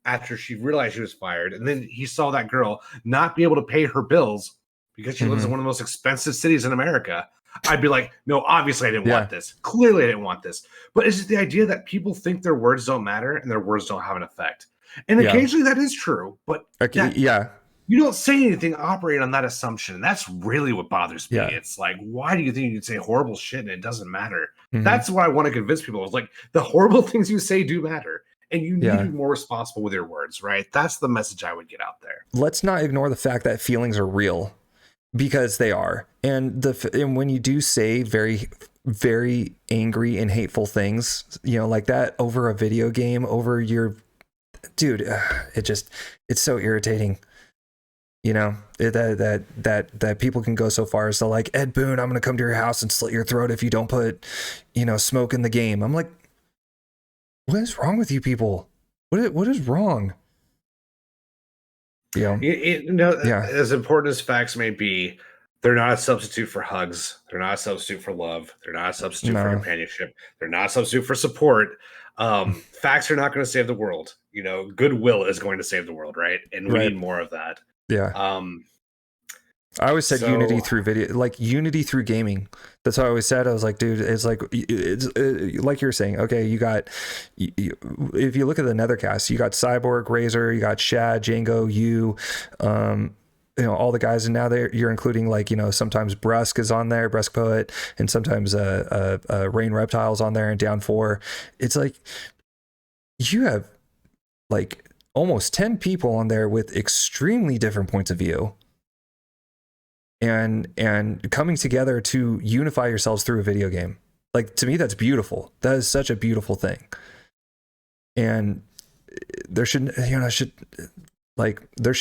after she realized she was fired, and then he saw that girl not be able to pay her bills because she lives in one of the most expensive cities in America, I'd be like, no, obviously I didn't want this. Clearly I didn't want this. But it's just the idea that people think their words don't matter and their words don't have an effect. And occasionally that is true, but you don't say anything operating on that assumption. And that's really what bothers me. It's like, why do you think you can say horrible shit and it doesn't matter? That's what I want to convince people. It's like, the horrible things you say do matter. And you need to be more responsible with your words, right? That's the message I would get out there. Let's not ignore the fact that feelings are real, because they are. And when you do say very, very angry and hateful things, like that over a video game, over your dude, it's so irritating. That people can go so far as to, like, Ed Boon, I'm going to come to your house and slit your throat if you don't put, smoke in the game. I'm like, what is wrong with you people? What is wrong? As important as facts may be, they're not a substitute for hugs. They're not a substitute for love. They're not a substitute for companionship. They're not a substitute for support. Facts are not going to save the world. Goodwill is going to save the world, right? And we need more of that. Yeah. I always said unity through video, like unity through gaming. That's what I always said. I was like, dude, it's like like you're saying. Okay, you got, if you look at the Nethercast, you got Cyborg, Razor, you got Shad, Django, you, all the guys, and now you're including, like, sometimes Brusque is on there, Brusque Poet, and sometimes Rain Reptiles on there, and Down 4. It's like you have like almost 10 people on there with extremely different points of view. And coming together to unify yourselves through a video game. Like, to me, that's beautiful. That is such a beautiful thing. And there should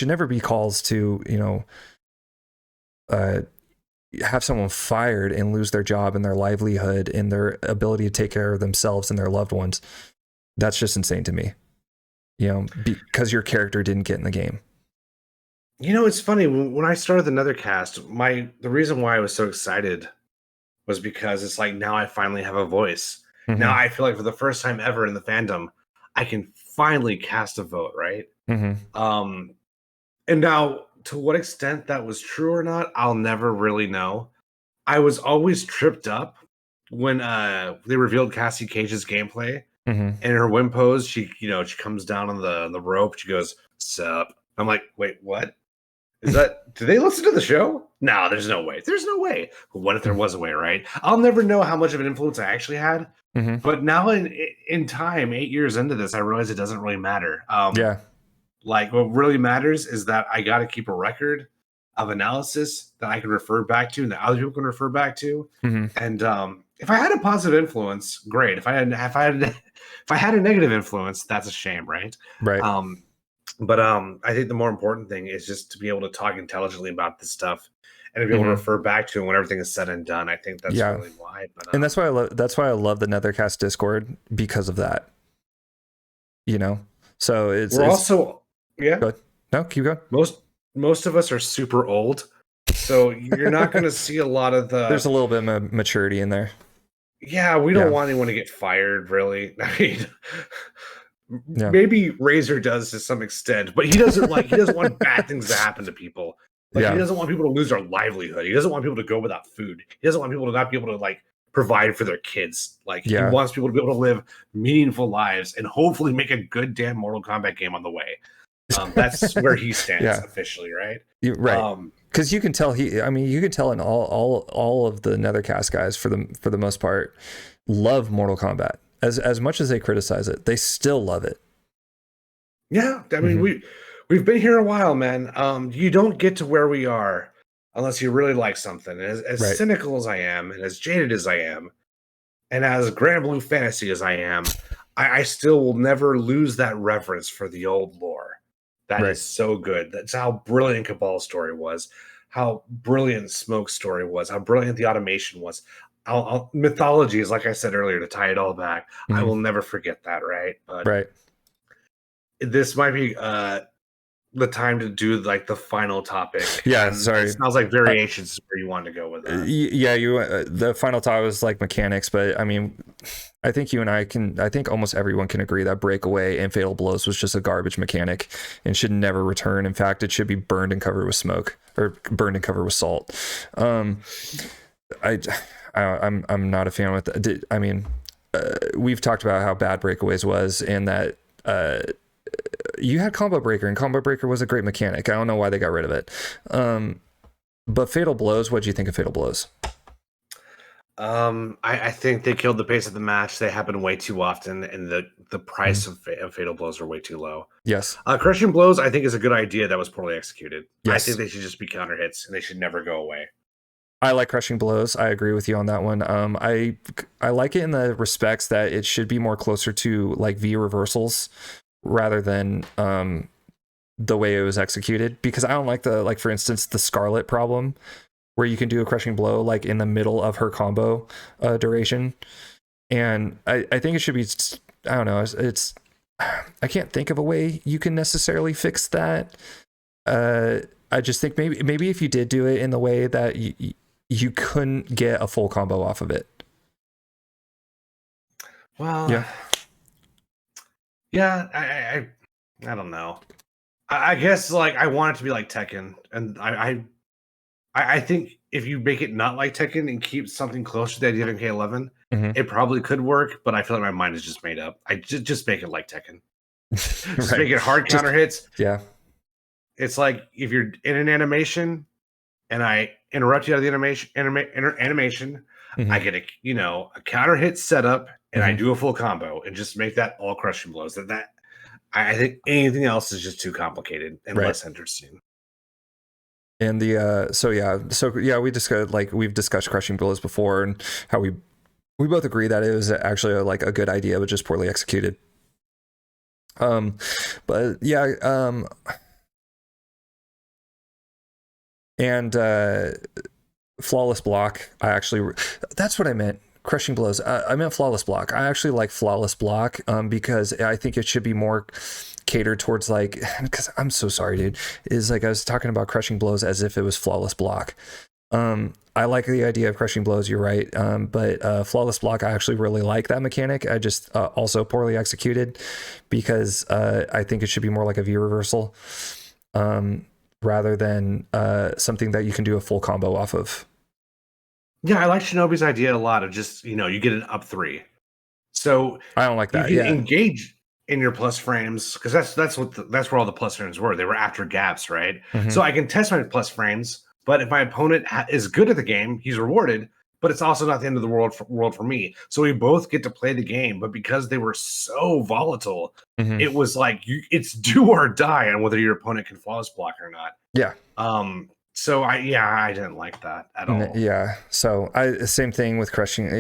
never be calls to, have someone fired and lose their job and their livelihood and their ability to take care of themselves and their loved ones. That's just insane to me. Because your character didn't get in the game. It's funny, when I started the Nethercast, the reason why I was so excited was because it's like, now I finally have a voice. Now I feel like for the first time ever in the fandom, I can finally cast a vote, right? And now, to what extent that was true or not, I'll never really know. I was always tripped up when they revealed Cassie Cage's gameplay. And in her win pose, she comes down on the rope. She goes, "Sup?" I'm like, wait, what? Do they listen to the show? No, there's no way. There's no way. What if there was a way, right? I'll never know how much of an influence I actually had. Mm-hmm. But now in time, 8 years into this, I realize it doesn't really matter. Yeah. Like what really matters is that I got to keep a record of analysis that I can refer back to and that other people can refer back to. Mm-hmm. And if I had a positive influence, great. If I had a negative influence, that's a shame, right? Right. But I think the more important thing is just to be able to talk intelligently about this stuff and to be able to refer back to it when everything is said and done. I think that's really why. But and that's why I love the Netherkast Discord because of that. You know, so it's also yeah. Go ahead. No, keep going. Most of us are super old, so you're not going to see a lot of the. There's a little bit of maturity in there. Yeah, we don't want anyone to get fired, really. I mean, maybe Razor does to some extent, but he doesn't want bad things to happen to people. Like he doesn't want people to lose their livelihood. He doesn't want people to go without food. He doesn't want people to not be able to like provide for their kids. Like he wants people to be able to live meaningful lives and hopefully make a good damn Mortal Kombat game on the way. That's where he stands officially, right? Right. Because you can tell you can tell in all of the Nethercast guys for the most part love Mortal Kombat as much as they criticize it. They still love it. Yeah, I mean we've been here a while, man. You don't get to where we are unless you really like something. As cynical as I am, and as jaded as I am, and as Grand Blue Fantasy as I am, I still will never lose that reverence for the old lore. That is so good. That's how brilliant Cabal's story was, how brilliant Smoke's story was, how brilliant the automation was. Mythology is, like I said earlier, to tie it all back. I will never forget that, right? But this might be the time to do like the final topic. Yeah, sorry. It smells like variations is where you want to go with that. Yeah, the final topic was like mechanics, but I mean, I think you and I think almost everyone can agree that Breakaway and Fatal Blows was just a garbage mechanic and should never return. In fact, it should be burned and covered with smoke or burned and covered with salt. I'm not a fan with that. I mean, we've talked about how bad Breakaways was and that you had Combo Breaker, and Combo Breaker was a great mechanic. I don't know why they got rid of it. But Fatal Blows, what do you think of Fatal Blows? I think they killed the pace of the match. They happen way too often, and the price of Fatal Blows are way too low. Yes. Crushing Blows, I think, is a good idea that was poorly executed. Yes. I think they should just be counter hits, and they should never go away. I like Crushing Blows. I agree with you on that one. I like it in the respects that it should be more closer to like V reversals rather than the way it was executed, because I don't like for instance, the Scarlet problem where you can do a Crushing Blow like in the middle of her combo duration. And I think it should be, I don't know, it's I can't think of a way you can necessarily fix that. I just think maybe if you did do it in the way that you couldn't get a full combo off of it. Well, yeah, I don't know. I guess like I want it to be like Tekken, and I think if you make it not like Tekken and keep something close to the idea of MK11, it probably could work. But I feel like my mind is just made up. I just make it like Tekken. Just make it hard counter hits. Yeah, it's like if you're in an animation and I interrupt you out of the animation, I get a counter hit setup and I do a full combo and just make that all Crushing Blows. That I think anything else is just too complicated and less interesting. And we've discussed Crushing Blows before and how we both agree that it was actually a good idea but just poorly executed. But yeah, and Flawless Block, that's what I meant. Crushing Blows, I meant Flawless Block. I actually like Flawless Block because I think it should be more catered towards because I'm so sorry, dude, is I was talking about Crushing Blows as if it was Flawless Block. I like the idea of Crushing Blows, you're right, but Flawless Block, I actually really like that mechanic. I just also poorly executed because I think it should be more like a V reversal rather than something that you can do a full combo off of. Yeah, I like Shinobi's idea a lot of just, you get an up 3. So I don't like that. You can engage. in your plus frames, because that's where all the plus frames were. They were after gaps, right? Mm-hmm. So I can test my plus frames, but if my opponent is good at the game, he's rewarded. But it's also not the end of the world for me. So we both get to play the game, but because they were so volatile, Mm-hmm. it was like it's do or die on whether your opponent can flawless block or not. Yeah. So I didn't like that at all. Yeah. So same thing with crushing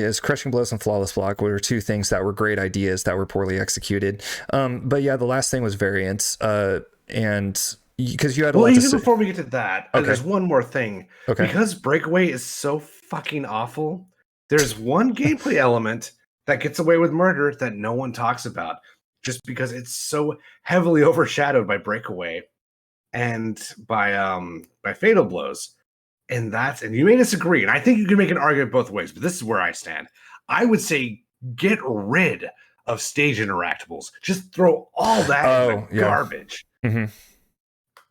blows and flawless block were two things that were great ideas that were poorly executed. But yeah, the last thing was variance. And because you had a lot even before we get to that, okay. There's one more thing. Okay. Because Breakaway is so fucking awful, there's one gameplay element that gets away with murder that no one talks about, just because it's so heavily overshadowed by Breakaway and by Fatal Blows. And you may disagree, and I think you can make an argument both ways, but this is where I stand. I would say get rid of stage interactables. Just throw all that in the garbage. Mm-hmm.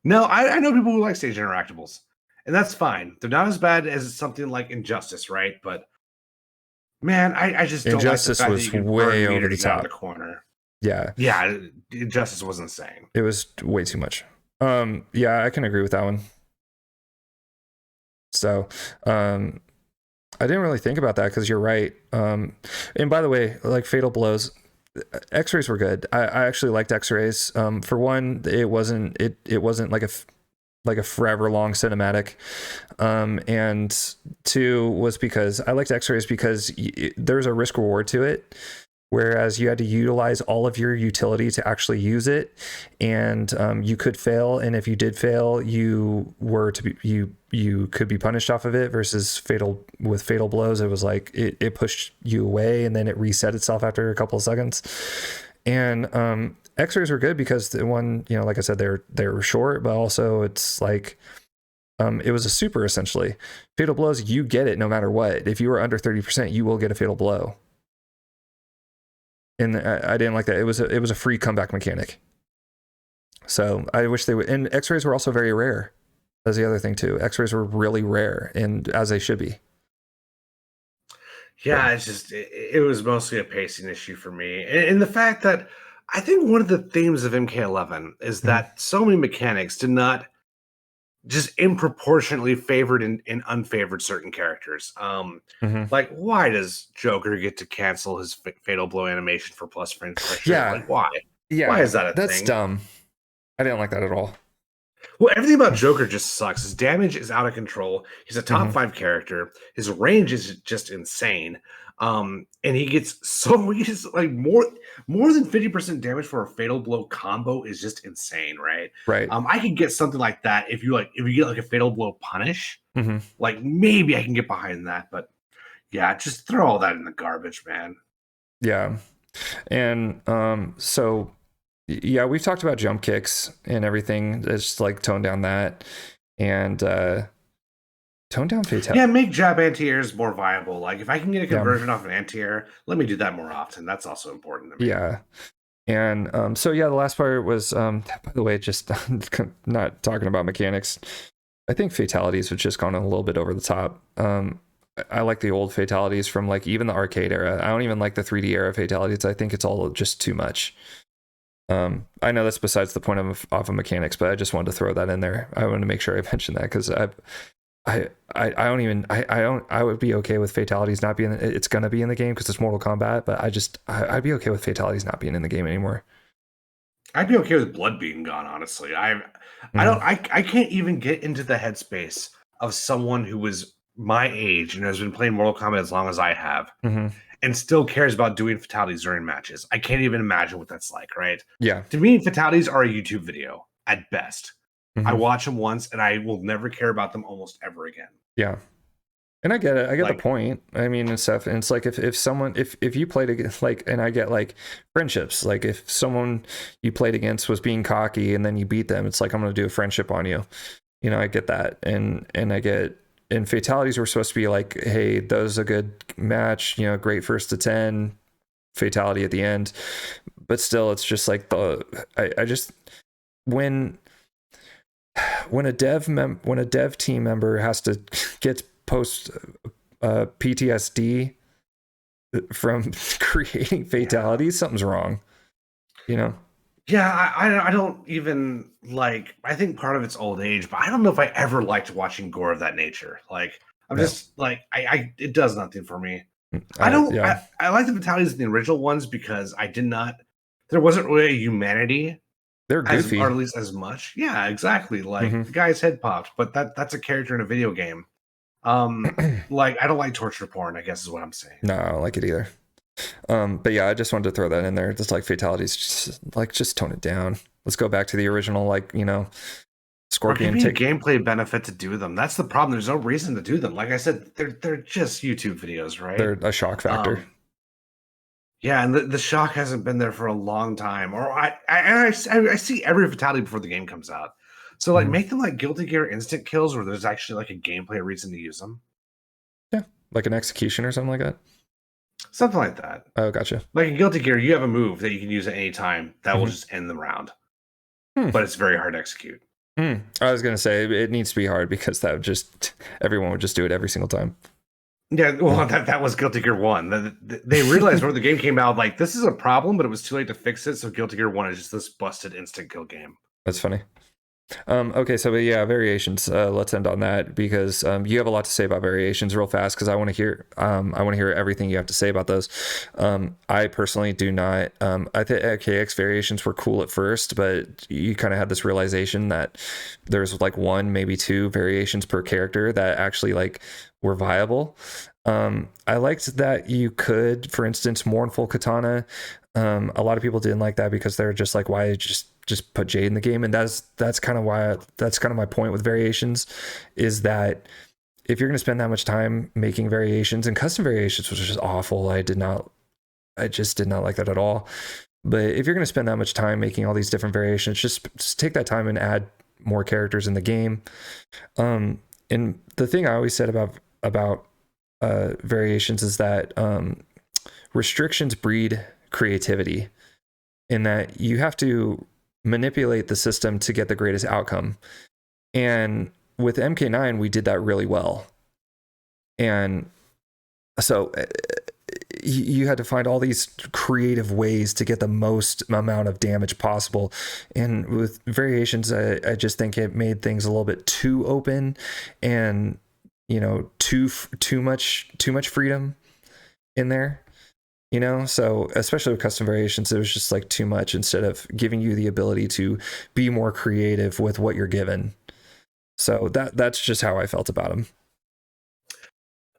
No, I know people who like stage interactables, and that's fine. They're not as bad as something like Injustice, right? But man, I just don't like the fact that you can way over the top. Out of the corner. Yeah, Injustice was insane. It was way too much. Yeah, I can agree with that one. So, I didn't really think about that because you're right. And by the way, like Fatal Blows, X-rays were good. I actually liked X-rays. For one, it wasn't like a forever long cinematic. And two was because I liked X-rays because there's a risk reward to it. Whereas you had to utilize all of your utility to actually use it, and you could fail. And if you did fail, you could be punished off of it. Versus Fatal Blows, it was like it pushed you away, and then it reset itself after a couple of seconds. And X-rays were good because the one, like I said, they were short, but also it's like it was a super essentially. Fatal Blows, you get it no matter what. If you were under 30%, you will get a fatal blow. And I didn't like that. It was a free comeback mechanic. So I wish they would. And X-rays were also very rare. That's the other thing too. X-rays were really rare, and as they should be. Yeah, it's just it was mostly a pacing issue for me, and the fact that I think one of the themes of MK11 is that so many mechanics did not just improportionately favored and unfavored certain characters. Like, why does Joker get to cancel his fatal blow animation for plus frames pressure? Yeah, like why? Yeah, why is that a thing? That's dumb. I didn't like that at all. Well, everything about Joker just sucks. His damage is out of control. He's a top 5 character. His range is just insane. And he's like more than 50% damage for a fatal blow combo is just insane, right? Right. I could get something like that if you get like a fatal blow punish. Like maybe I can get behind that, but yeah, just throw all that in the garbage, man. Yeah. And so yeah, we've talked about jump kicks and everything. It's like tone down that and tone down fatality. Yeah, make jab anti-airs more viable. Like if I can get a conversion off an anti-air, let me do that more often. That's also important to me. Yeah. And so yeah, the last part was by the way, just not talking about mechanics. I think fatalities have just gone a little bit over the top. I like the old fatalities from like even the arcade era. I don't even like the 3D era fatalities. I think it's all just too much. I know that's besides the point of mechanics, but I just wanted to throw that in there. I wanted to make sure I mentioned that because I would be okay with fatalities not being. It's gonna be in the game because it's Mortal Kombat, but I'd be okay with fatalities not being in the game anymore. I'd be okay with blood being gone. Honestly, I can't even get into the headspace of someone who was my age and has been playing Mortal Kombat as long as I have. And still cares about doing fatalities during matches. I can't even imagine what that's like, right? Yeah. To me, fatalities are a YouTube video at best. I watch them once and I will never care about them almost ever again. Yeah. And I get it. I get the point. I mean, and stuff. And it's like if someone, if you played against, like, and I get like friendships, like if someone you played against was being cocky and then you beat them, it's like, I'm going to do a friendship on you. I get that. And I get, and fatalities were supposed to be like, hey, that was a good match, great first to 10, fatality at the end. But still, it's just like I just when a dev team member has to get post PTSD from creating fatalities, something's wrong. you know? Yeah, I don't even like. I think part of it's old age, but I don't know if I ever liked watching gore of that nature. Like, I'm No. just like, I it does nothing for me. I don't. Yeah, I like the fatalities in the original ones because I did not. There wasn't really a humanity they're as, or goofy. at least as much. Yeah, exactly. Like Hmm. the guy's head popped, but that's a character in a video game. Like I don't like torture porn. I guess is what I'm saying. No, I don't like it either. But yeah, I just wanted to throw that in there. Just like fatalities, just tone it down. Let's go back to the original, like, Or give Scorpion me a take. gameplay benefit to do them. That's the problem. There's no reason to do them. Like I said, they're just YouTube videos, They're right? a shock factor. Um, yeah, and the shock hasn't been there for a long time. Or I see every fatality before the game comes out. So like Mhm. make them like Guilty Gear instant kills where there's actually like a gameplay reason to use them. Yeah, like an execution or something like that. Something like that. Oh, gotcha. Like in Guilty Gear, you have a move that you can use at any time that will Hmm. just end the round. Hmm. But it's very hard to execute. I was gonna say it needs to be hard because that would just everyone would just do it every single time. Yeah, Yeah. well, that was Guilty Gear 1. They realized before the game came out, like, this is a problem, but it was too late to fix it, so Guilty Gear 1 is just this busted instant kill game. That's funny. Okay, so but yeah, variations. Let's end on that because you have a lot to say about variations real fast because I want to hear everything you have to say about those. I personally do not. I think KX variations were cool at first, but you kind of had this realization that there's like one, maybe two variations per character that actually like were viable. I liked that you could, for instance, Mournful Katana. A lot of people didn't like that because they're just like, why just put Jade in the game, and that's kind of why that's kind of my point with variations, is that if you're going to spend that much time making variations, and custom variations was just awful. I just did not like that at all. But if you're going to spend that much time making all these different variations, just take that time and add more characters in the game. And the thing I always said about variations is that restrictions breed creativity, in that you have to manipulate the system to get the greatest outcome. And with MK9, we did that really well. And so you had to find all these creative ways to get the most amount of damage possible. And with variations, I just think it made things a little bit too open and, too much freedom in there. So especially with custom variations, it was just like too much instead of giving you the ability to be more creative with what you're given. So that's just how I felt about them.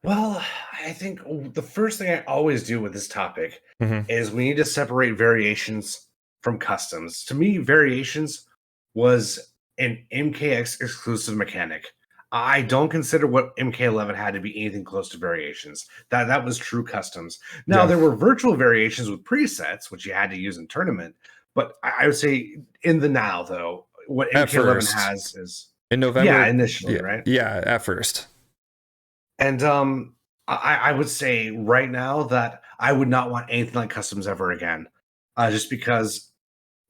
Well, I think the first thing I always do with this topic Mm-hmm. is we need to separate variations from customs. To me, variations was an MKX exclusive mechanic. I don't consider what MK11 had to be anything close to variations. That was true customs. Now Yeah. there were virtual variations with presets, which you had to use in tournament. But I would say in the now though, what At MK11 first, has is in yeah, November, initially, yeah, right? yeah, at first. And I would say right now that I would not want anything like customs ever again, just because.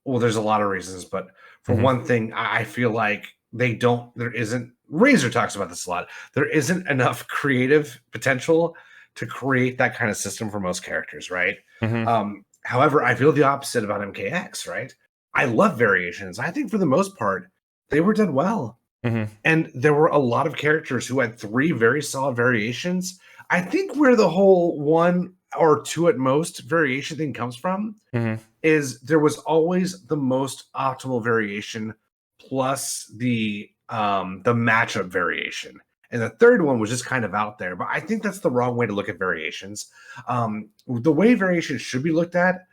Well, there's a lot of reasons, but for Mm-hmm. one thing, I feel like they don't. There isn't. Razor talks about this a lot. There isn't enough creative potential to create that kind of system for most characters, right? Mm-hmm. However, I feel the opposite about MKX, right? I love variations. I think for the most part, they were done well. Mm-hmm. And there were a lot of characters who had three very solid variations. I think where the whole one or two at most variation thing comes from Mm-hmm. is there was always the most optimal variation plus the matchup variation. And the third one was just kind of out there. But I think that's the wrong way to look at variations. The way variations should be looked at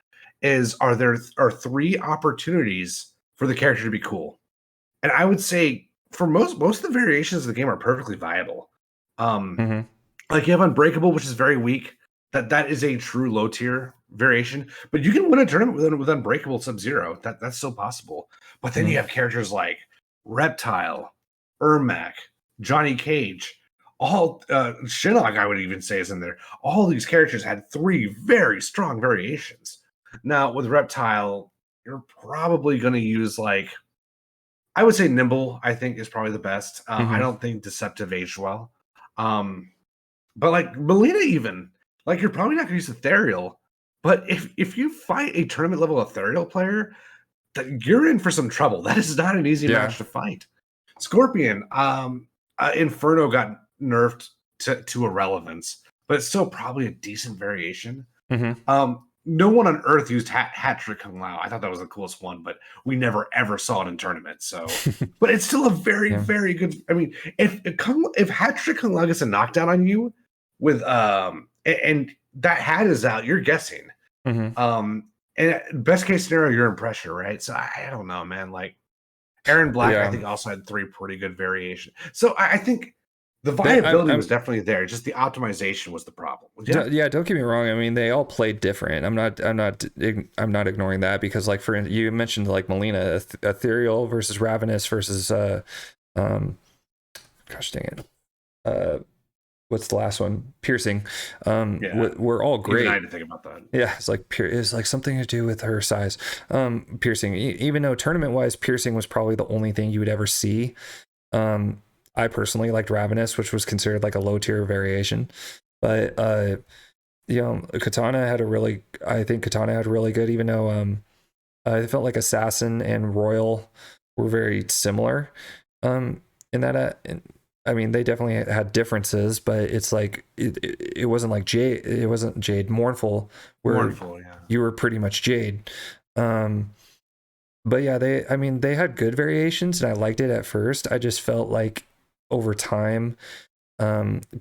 is are three opportunities for the character to be cool. And I would say for most of the variations of the game are perfectly viable. Um, Mm-hmm. like you have Unbreakable, which is very weak. That is a true low tier variation, but you can win a tournament with Unbreakable Sub Zero. That's still possible. But then you have characters like Reptile, Ermac, Johnny Cage, all Shinnok, I would even say is in there. All these characters had three very strong variations. Now with Reptile, you're probably going to use like I would say Nimble, I think, is probably the best. I Mm-hmm. don't think Deceptive aged well. But like Melina, even like you're probably not going to use Ethereal, But if you fight a tournament level ethereal player, you're in for some trouble. That is not an easy match to fight. Scorpion, Inferno got nerfed to irrelevance, but it's still probably a decent variation. No one on Earth used Hat Trick Kung Lao. I thought that was the coolest one, but we never ever saw it in tournaments. So, but it's still a very very good. I mean, if Hat Trick Kung Lao gets a knockdown on you with and that hat is out, you're guessing. And best case scenario, you're in pressure, right? So I don't know, man. Like Aaron Black, I think also had 3 pretty good variations. So I think the viability was definitely there. Just the optimization was the problem. Yeah, don't get me wrong. I mean, they all played different. I'm not ignoring that, because like for you mentioned like Melina, Ethereal versus Ravenous versus gosh dang it. What's the last one? Piercing. We're all great. Even I had to think about that. Yeah, it's like something to do with her size. Piercing, even though tournament wise, Piercing was probably the only thing you would ever see. I personally liked Ravenous, which was considered like a low tier variation, but Katana had I think Katana had really good, even though I felt like Assassin and Royal were very similar in that. I mean, they definitely had differences, but it's like it wasn't like Jade. It wasn't Jade. Mournful, where you were pretty much Jade. But yeah, they had good variations, and I liked it at first. I just felt like over time,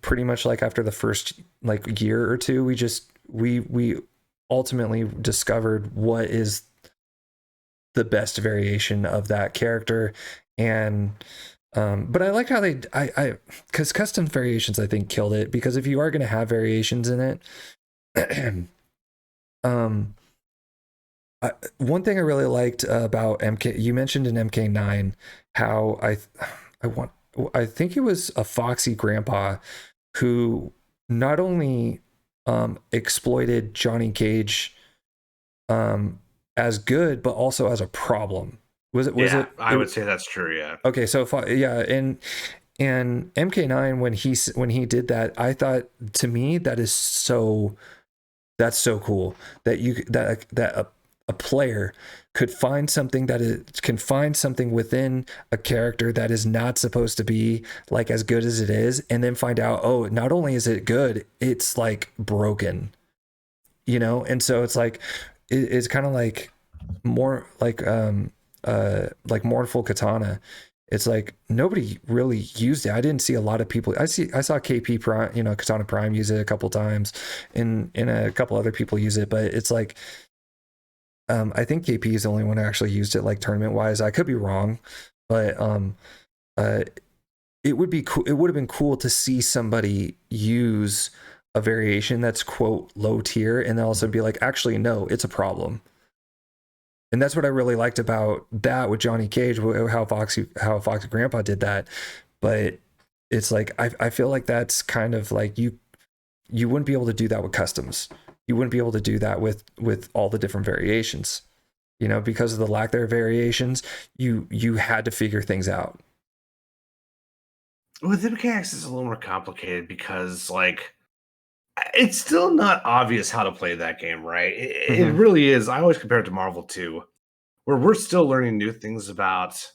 pretty much like after the first like year or two, we ultimately discovered what is the best variation of that character. And but I liked how because custom variations I think killed it, because if you are going to have variations in it, one thing I really liked about MK, you mentioned in MK9 how I think it was a Foxy Grandpa who not only exploited Johnny Cage as good, but also as a problem. Was it? I would say that's true. Yeah. Okay, so and MK9 when he did that, I thought, to me, that's so cool that a player could find something can find something within a character that is not supposed to be like as good as it is, and then find out, oh, not only is it good, it's like broken, and so it's like it's kind of like more like Mournful Katana. It's like nobody really used it. I didn't see a lot of people. I saw KP Prime, Katana Prime use it a couple times, and a couple other people use it, but it's like I think KP is the only one who actually used it like tournament wise. I could be wrong, but it would be cool. It would have been cool to see somebody use a variation that's quote low tier, and then also be like, actually, no, it's a problem. And that's what I really liked about that with Johnny Cage, how Foxy Grandpa did that. But it's like I feel like that's kind of like you wouldn't be able to do that with customs. You wouldn't be able to do that with all the different variations, because of the lack their variations. You had to figure things out. With MKX, it's a little more complicated because like it's still not obvious how to play that game, right? It really is. I always compare it to Marvel 2, where we're still learning new things about.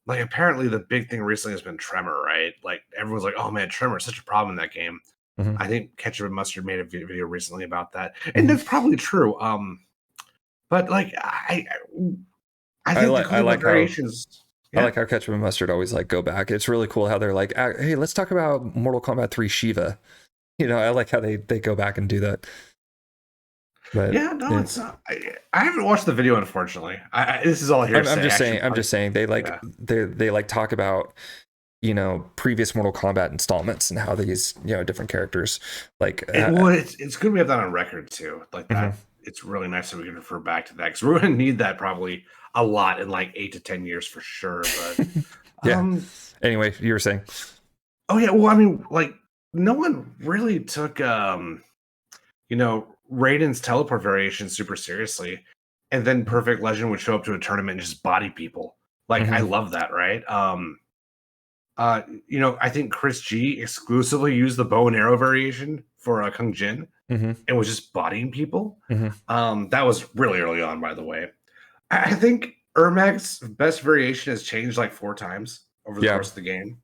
Like apparently the big thing recently has been Tremor, right? Like everyone's like, "Oh man, Tremor is such a problem in that game." I think Ketchup and Mustard made a video recently about that, and that's probably true. But like I think I like variations. I like how Ketchup and Mustard always like go back. It's really cool how they're like, hey, let's talk about Mortal Kombat 3 Shiva. I like how they go back and do that. But it's not. I haven't watched the video, unfortunately. This is all I hear. I'm just saying they like they like talk about previous Mortal Kombat installments and how these different characters like. It's good we have that on record too. Like that, it's really nice that we can refer back to that, because we're going to need that probably a lot in like 8 to 10 years for sure. But Anyway, you were saying. Oh yeah, well, I mean, like no one really took Raiden's teleport variation super seriously, and then Perfect Legend would show up to a tournament and just body people. Like I love that, right? I think Chris G exclusively used the bow and arrow variation for Kung Jin Mm-hmm. and was just bodying people. Mm-hmm. That was really early on, by the way. I think Ermac's best variation has changed like 4 times over the Yeah. course of the game.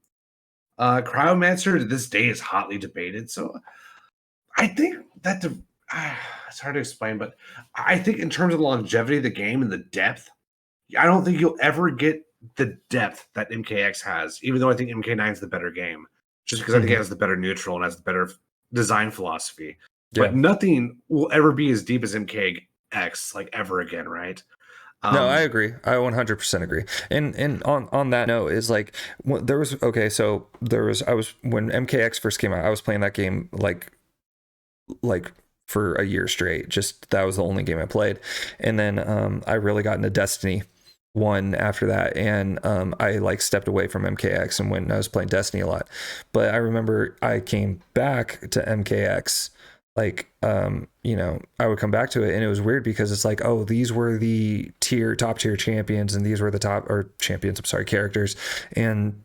Cryomancer to this day is hotly debated. So I think that it's hard to explain, but I think in terms of the longevity of the game and the depth, I don't think you'll ever get the depth that MKX has, even though I think MK9 is the better game, just because I think it Mm-hmm. has the better neutral and has the better design philosophy. Yeah. But nothing will ever be as deep as MKX, like ever again, right? No, I Um, agree. I 100% agree. And on that note is like there was okay, so there was I was when MKX first came out, I was playing that game like for a year straight. Just that was the only game I played. And then I really got into Destiny 1 after that, and I like stepped away from MKX and when I was playing Destiny a lot. But I remember I came back to MKX like I would come back to it and it was weird because it's like, oh, these were the top tier champions and these were the top or champions, I'm sorry, characters, and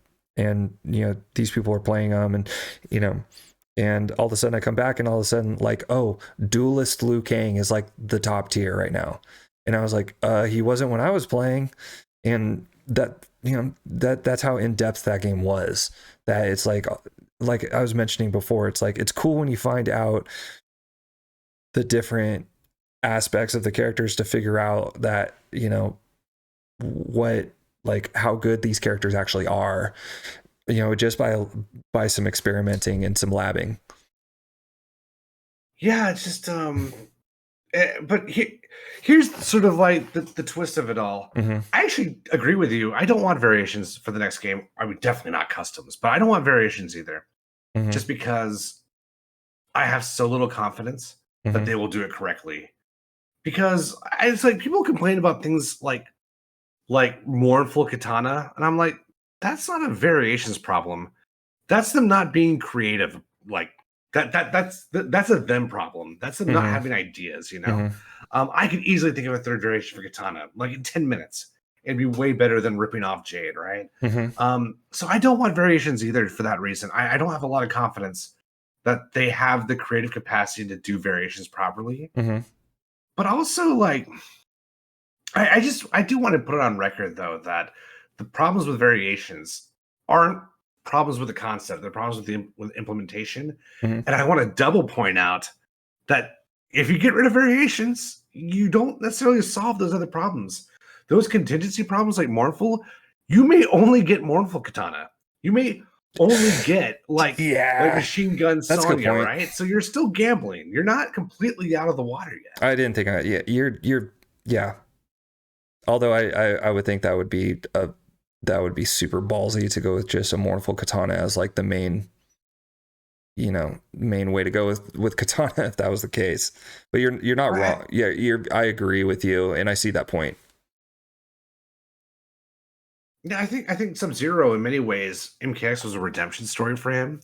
these people are playing them, and and all of a sudden I come back and all of a sudden like, oh, duelist Liu Kang is like the top tier right now. And I was like, he wasn't when I was playing. And that, that's how in depth that game was. That it's like I was mentioning before, it's like, it's cool when you find out the different aspects of the characters to figure out that, what, like how good these characters actually are, just by some experimenting and some labbing. yeah, it's just but here's sort of like the twist of it all. Mm-hmm. I actually agree with you. I don't want variations for the next game. I mean, definitely not customs, but I don't want variations either. Mm-hmm. Just because I have so little confidence that they will do it correctly. Because it's like people complain about things like mournful katana, and I'm like, that's not a variations problem. That's them not being creative. Like that's a them problem. That's them not Mm-hmm. having ideas. Mm-hmm. I could easily think of a third variation for katana, like in 10 minutes. It'd be way better than ripping off Jade, right? Mm-hmm. So I don't want variations either for that reason. I don't have a lot of confidence that they have the creative capacity to do variations properly. Mm-hmm. But also, like, I do want to put it on record though that the problems with variations aren't problems with the concept; they're problems with implementation. Mm-hmm. And I want to double point out that if you get rid of variations, you don't necessarily solve those other problems. Those contingency problems, like mournful, you may only get mournful katana. You may only get like Yeah, machine gun that's a good Sonya, point. right? So you're still gambling. You're not completely out of the water yet. I didn't think of it. Yeah, you're yeah. Although I would think that would be super ballsy to go with just a mournful katana as like the main way to go with katana if that was the case. But you're not wrong. Yeah, I agree with you and I see that point. Yeah, I think Sub-Zero in many ways MKX was a redemption story for him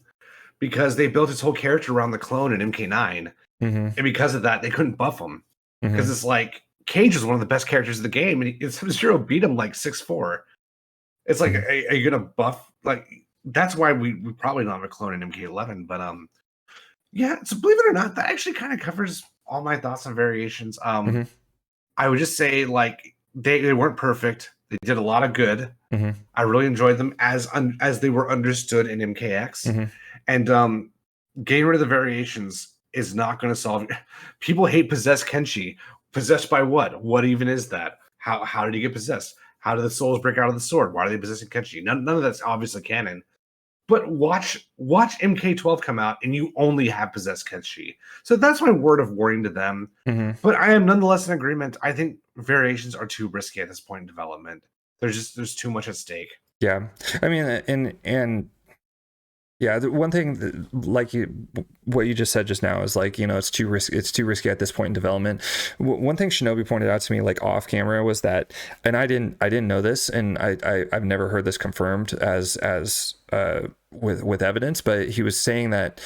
because they built his whole character around the clone in MK9, Mm-hmm. and because of that, they couldn't buff him because Mm-hmm. it's like Cage is one of the best characters in the game, and Sub-Zero beat him like 6-4. It's like, Mm-hmm. are you gonna buff? Like that's why we probably don't have a clone in MK11, but yeah. So believe it or not, that actually kind of covers all my thoughts on variations. Mm-hmm. I would just say like they weren't perfect. They did a lot of good. Mm-hmm. I really enjoyed them as they were understood in MKX, Mm-hmm. and getting rid of the variations is not going to solve. People hate possessed Kenshi. Possessed by what? What even is that? How did he get possessed? How did the souls break out of the sword? Why are they possessing Kenshi? None of that's obviously canon. But watch MK12 come out, and you only have possessed Kenshi. So that's my word of warning to them. Mm-hmm. But I am nonetheless in agreement. I think variations are too risky at this point in development. There's too much at stake. Yeah, I mean, and yeah, the one thing like what you just said just now is like, it's too risky at this point in development. One thing Shinobi pointed out to me like off camera was that, and I didn't know this, and I've never heard this confirmed as with evidence, but he was saying that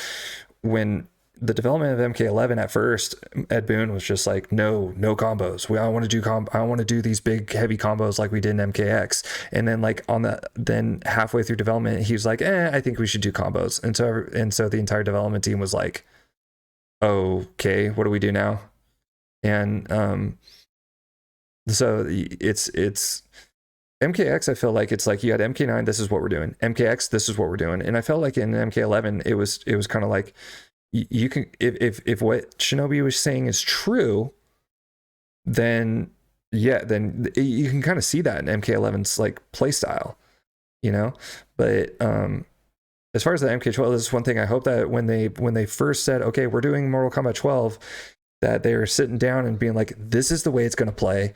when the development of MK11 at first, Ed Boon was just like, no combos. I want to do these big heavy combos like we did in MKX. And then like then halfway through development, he was like, I think we should do combos. And so the entire development team was like, okay, what do we do now? And so it's MKX. I feel like it's like you had MK9, this is what we're doing. MKX, this is what we're doing. And I felt like in MK11, it was kind of like you can, if what Shinobi was saying is true, then then you can kind of see that in MK11's like play style, you know. But as far as the MK12, this is one thing I hope that when they first said, okay, we're doing Mortal Kombat 12, that they were sitting down and being like, this is the way it's going to play,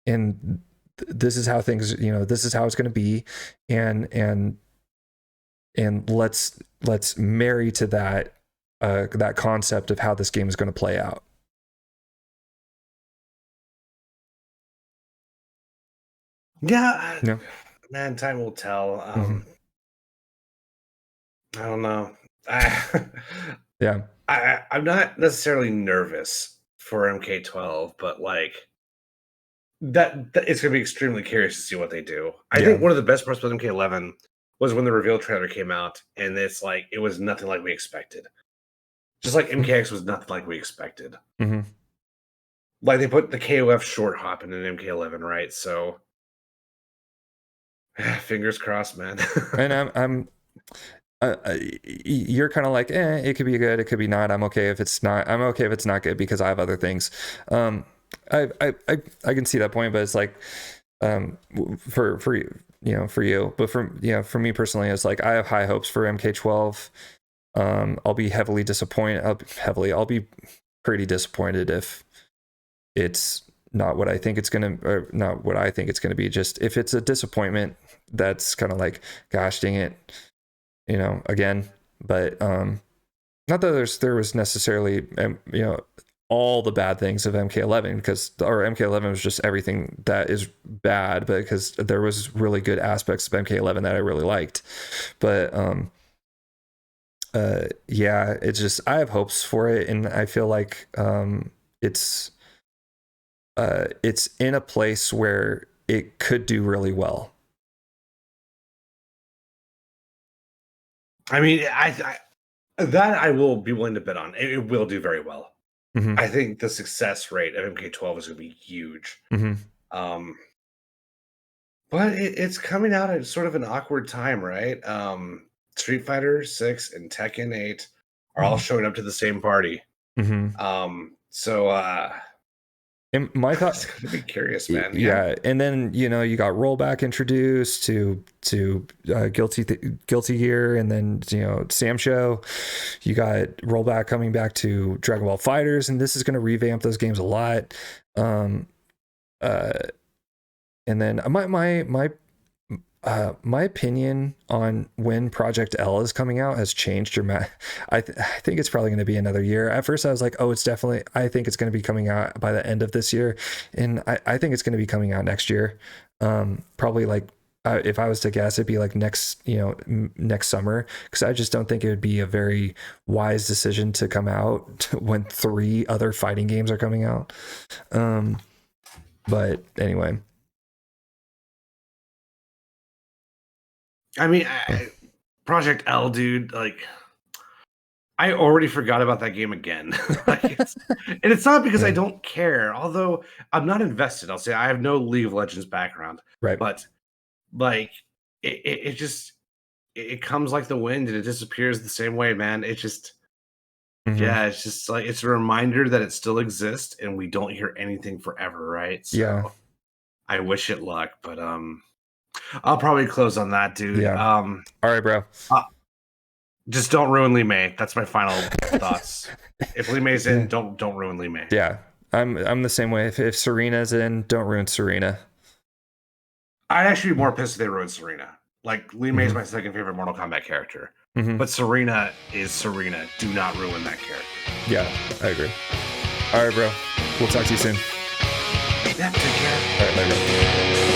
and this is how things, you know, this is how it's going to be, and let's marry to that that concept of how this game is going to play out. Yeah, man, time will tell. I don't know. Yeah. I'm not necessarily nervous for MK12, but like that it's gonna be extremely curious to see what they do. I think one of the best parts about MK11 was when the reveal trailer came out, and it's like it was nothing like we expected. Just like MKX was nothing like we expected. Like they put the KOF short hop in an MK11, right? So fingers crossed, man. And I'm you're kind of like, it could be good, it could be not. I'm okay if it's not. I'm okay if it's not good because I have other things. I can see that point, but it's like, for you, but for me personally, it's like I have high hopes for MK12. I'll be heavily disappointed. I'll be pretty disappointed if it's not what I think it's gonna, or not what I think it's gonna be. Just if it's a disappointment, that's kind of like, gosh dang it, you know, again. But not that there was necessarily all the bad things of MK11, because MK11 was just everything that is bad, but because there was really good aspects of MK11 that I really liked. But it's just, I have hopes for it, and I feel like it's in a place where it could do really well. I mean, I will be willing to bet on. It will do very well. I think the success rate of MK12 is going to be huge. But it's coming out at sort of an awkward time, right? Street Fighter 6 and Tekken 8 are all showing up to the same party. And my thought, it's gonna be curious, man. Yeah, and then you got Rollback introduced to Guilty Gear, and then Sam Show. You got Rollback coming back to Dragon Ball Fighters, and this is going to revamp those games a lot. And then my opinion on when Project L is coming out has changed dramatically. I think it's probably going to be another year. At first I was like, I think it's going to be coming out by the end of this year. And I think it's going to be coming out next year. Probably like, if I was to guess, it'd be like next summer. Cause I just don't think it would be a very wise decision to come out when 3 other fighting games are coming out. But anyway. I mean, Project L, dude, like, I already forgot about that game again. And it's not because I don't care, although I'm not invested. I'll say I have no League of Legends background. Right. But, like, it just, it comes like the wind and it disappears the same way, man. It just, yeah, it's just like, it's a reminder that it still exists and we don't hear anything forever, right? So I wish it luck, but, I'll probably close on that, dude. Yeah. All right, bro. Just don't ruin Lee May. That's my final thoughts. If Lee May's in, don't ruin Lee May. Yeah, I'm the same way. If Serena's in, don't ruin Serena. I'd actually be more pissed if they ruined Serena. Like, Lee May's my second favorite Mortal Kombat character, but Serena is Serena. Do not ruin that character. Yeah, I agree. All right, bro. We'll talk to you soon. Yeah, take care. All right, later.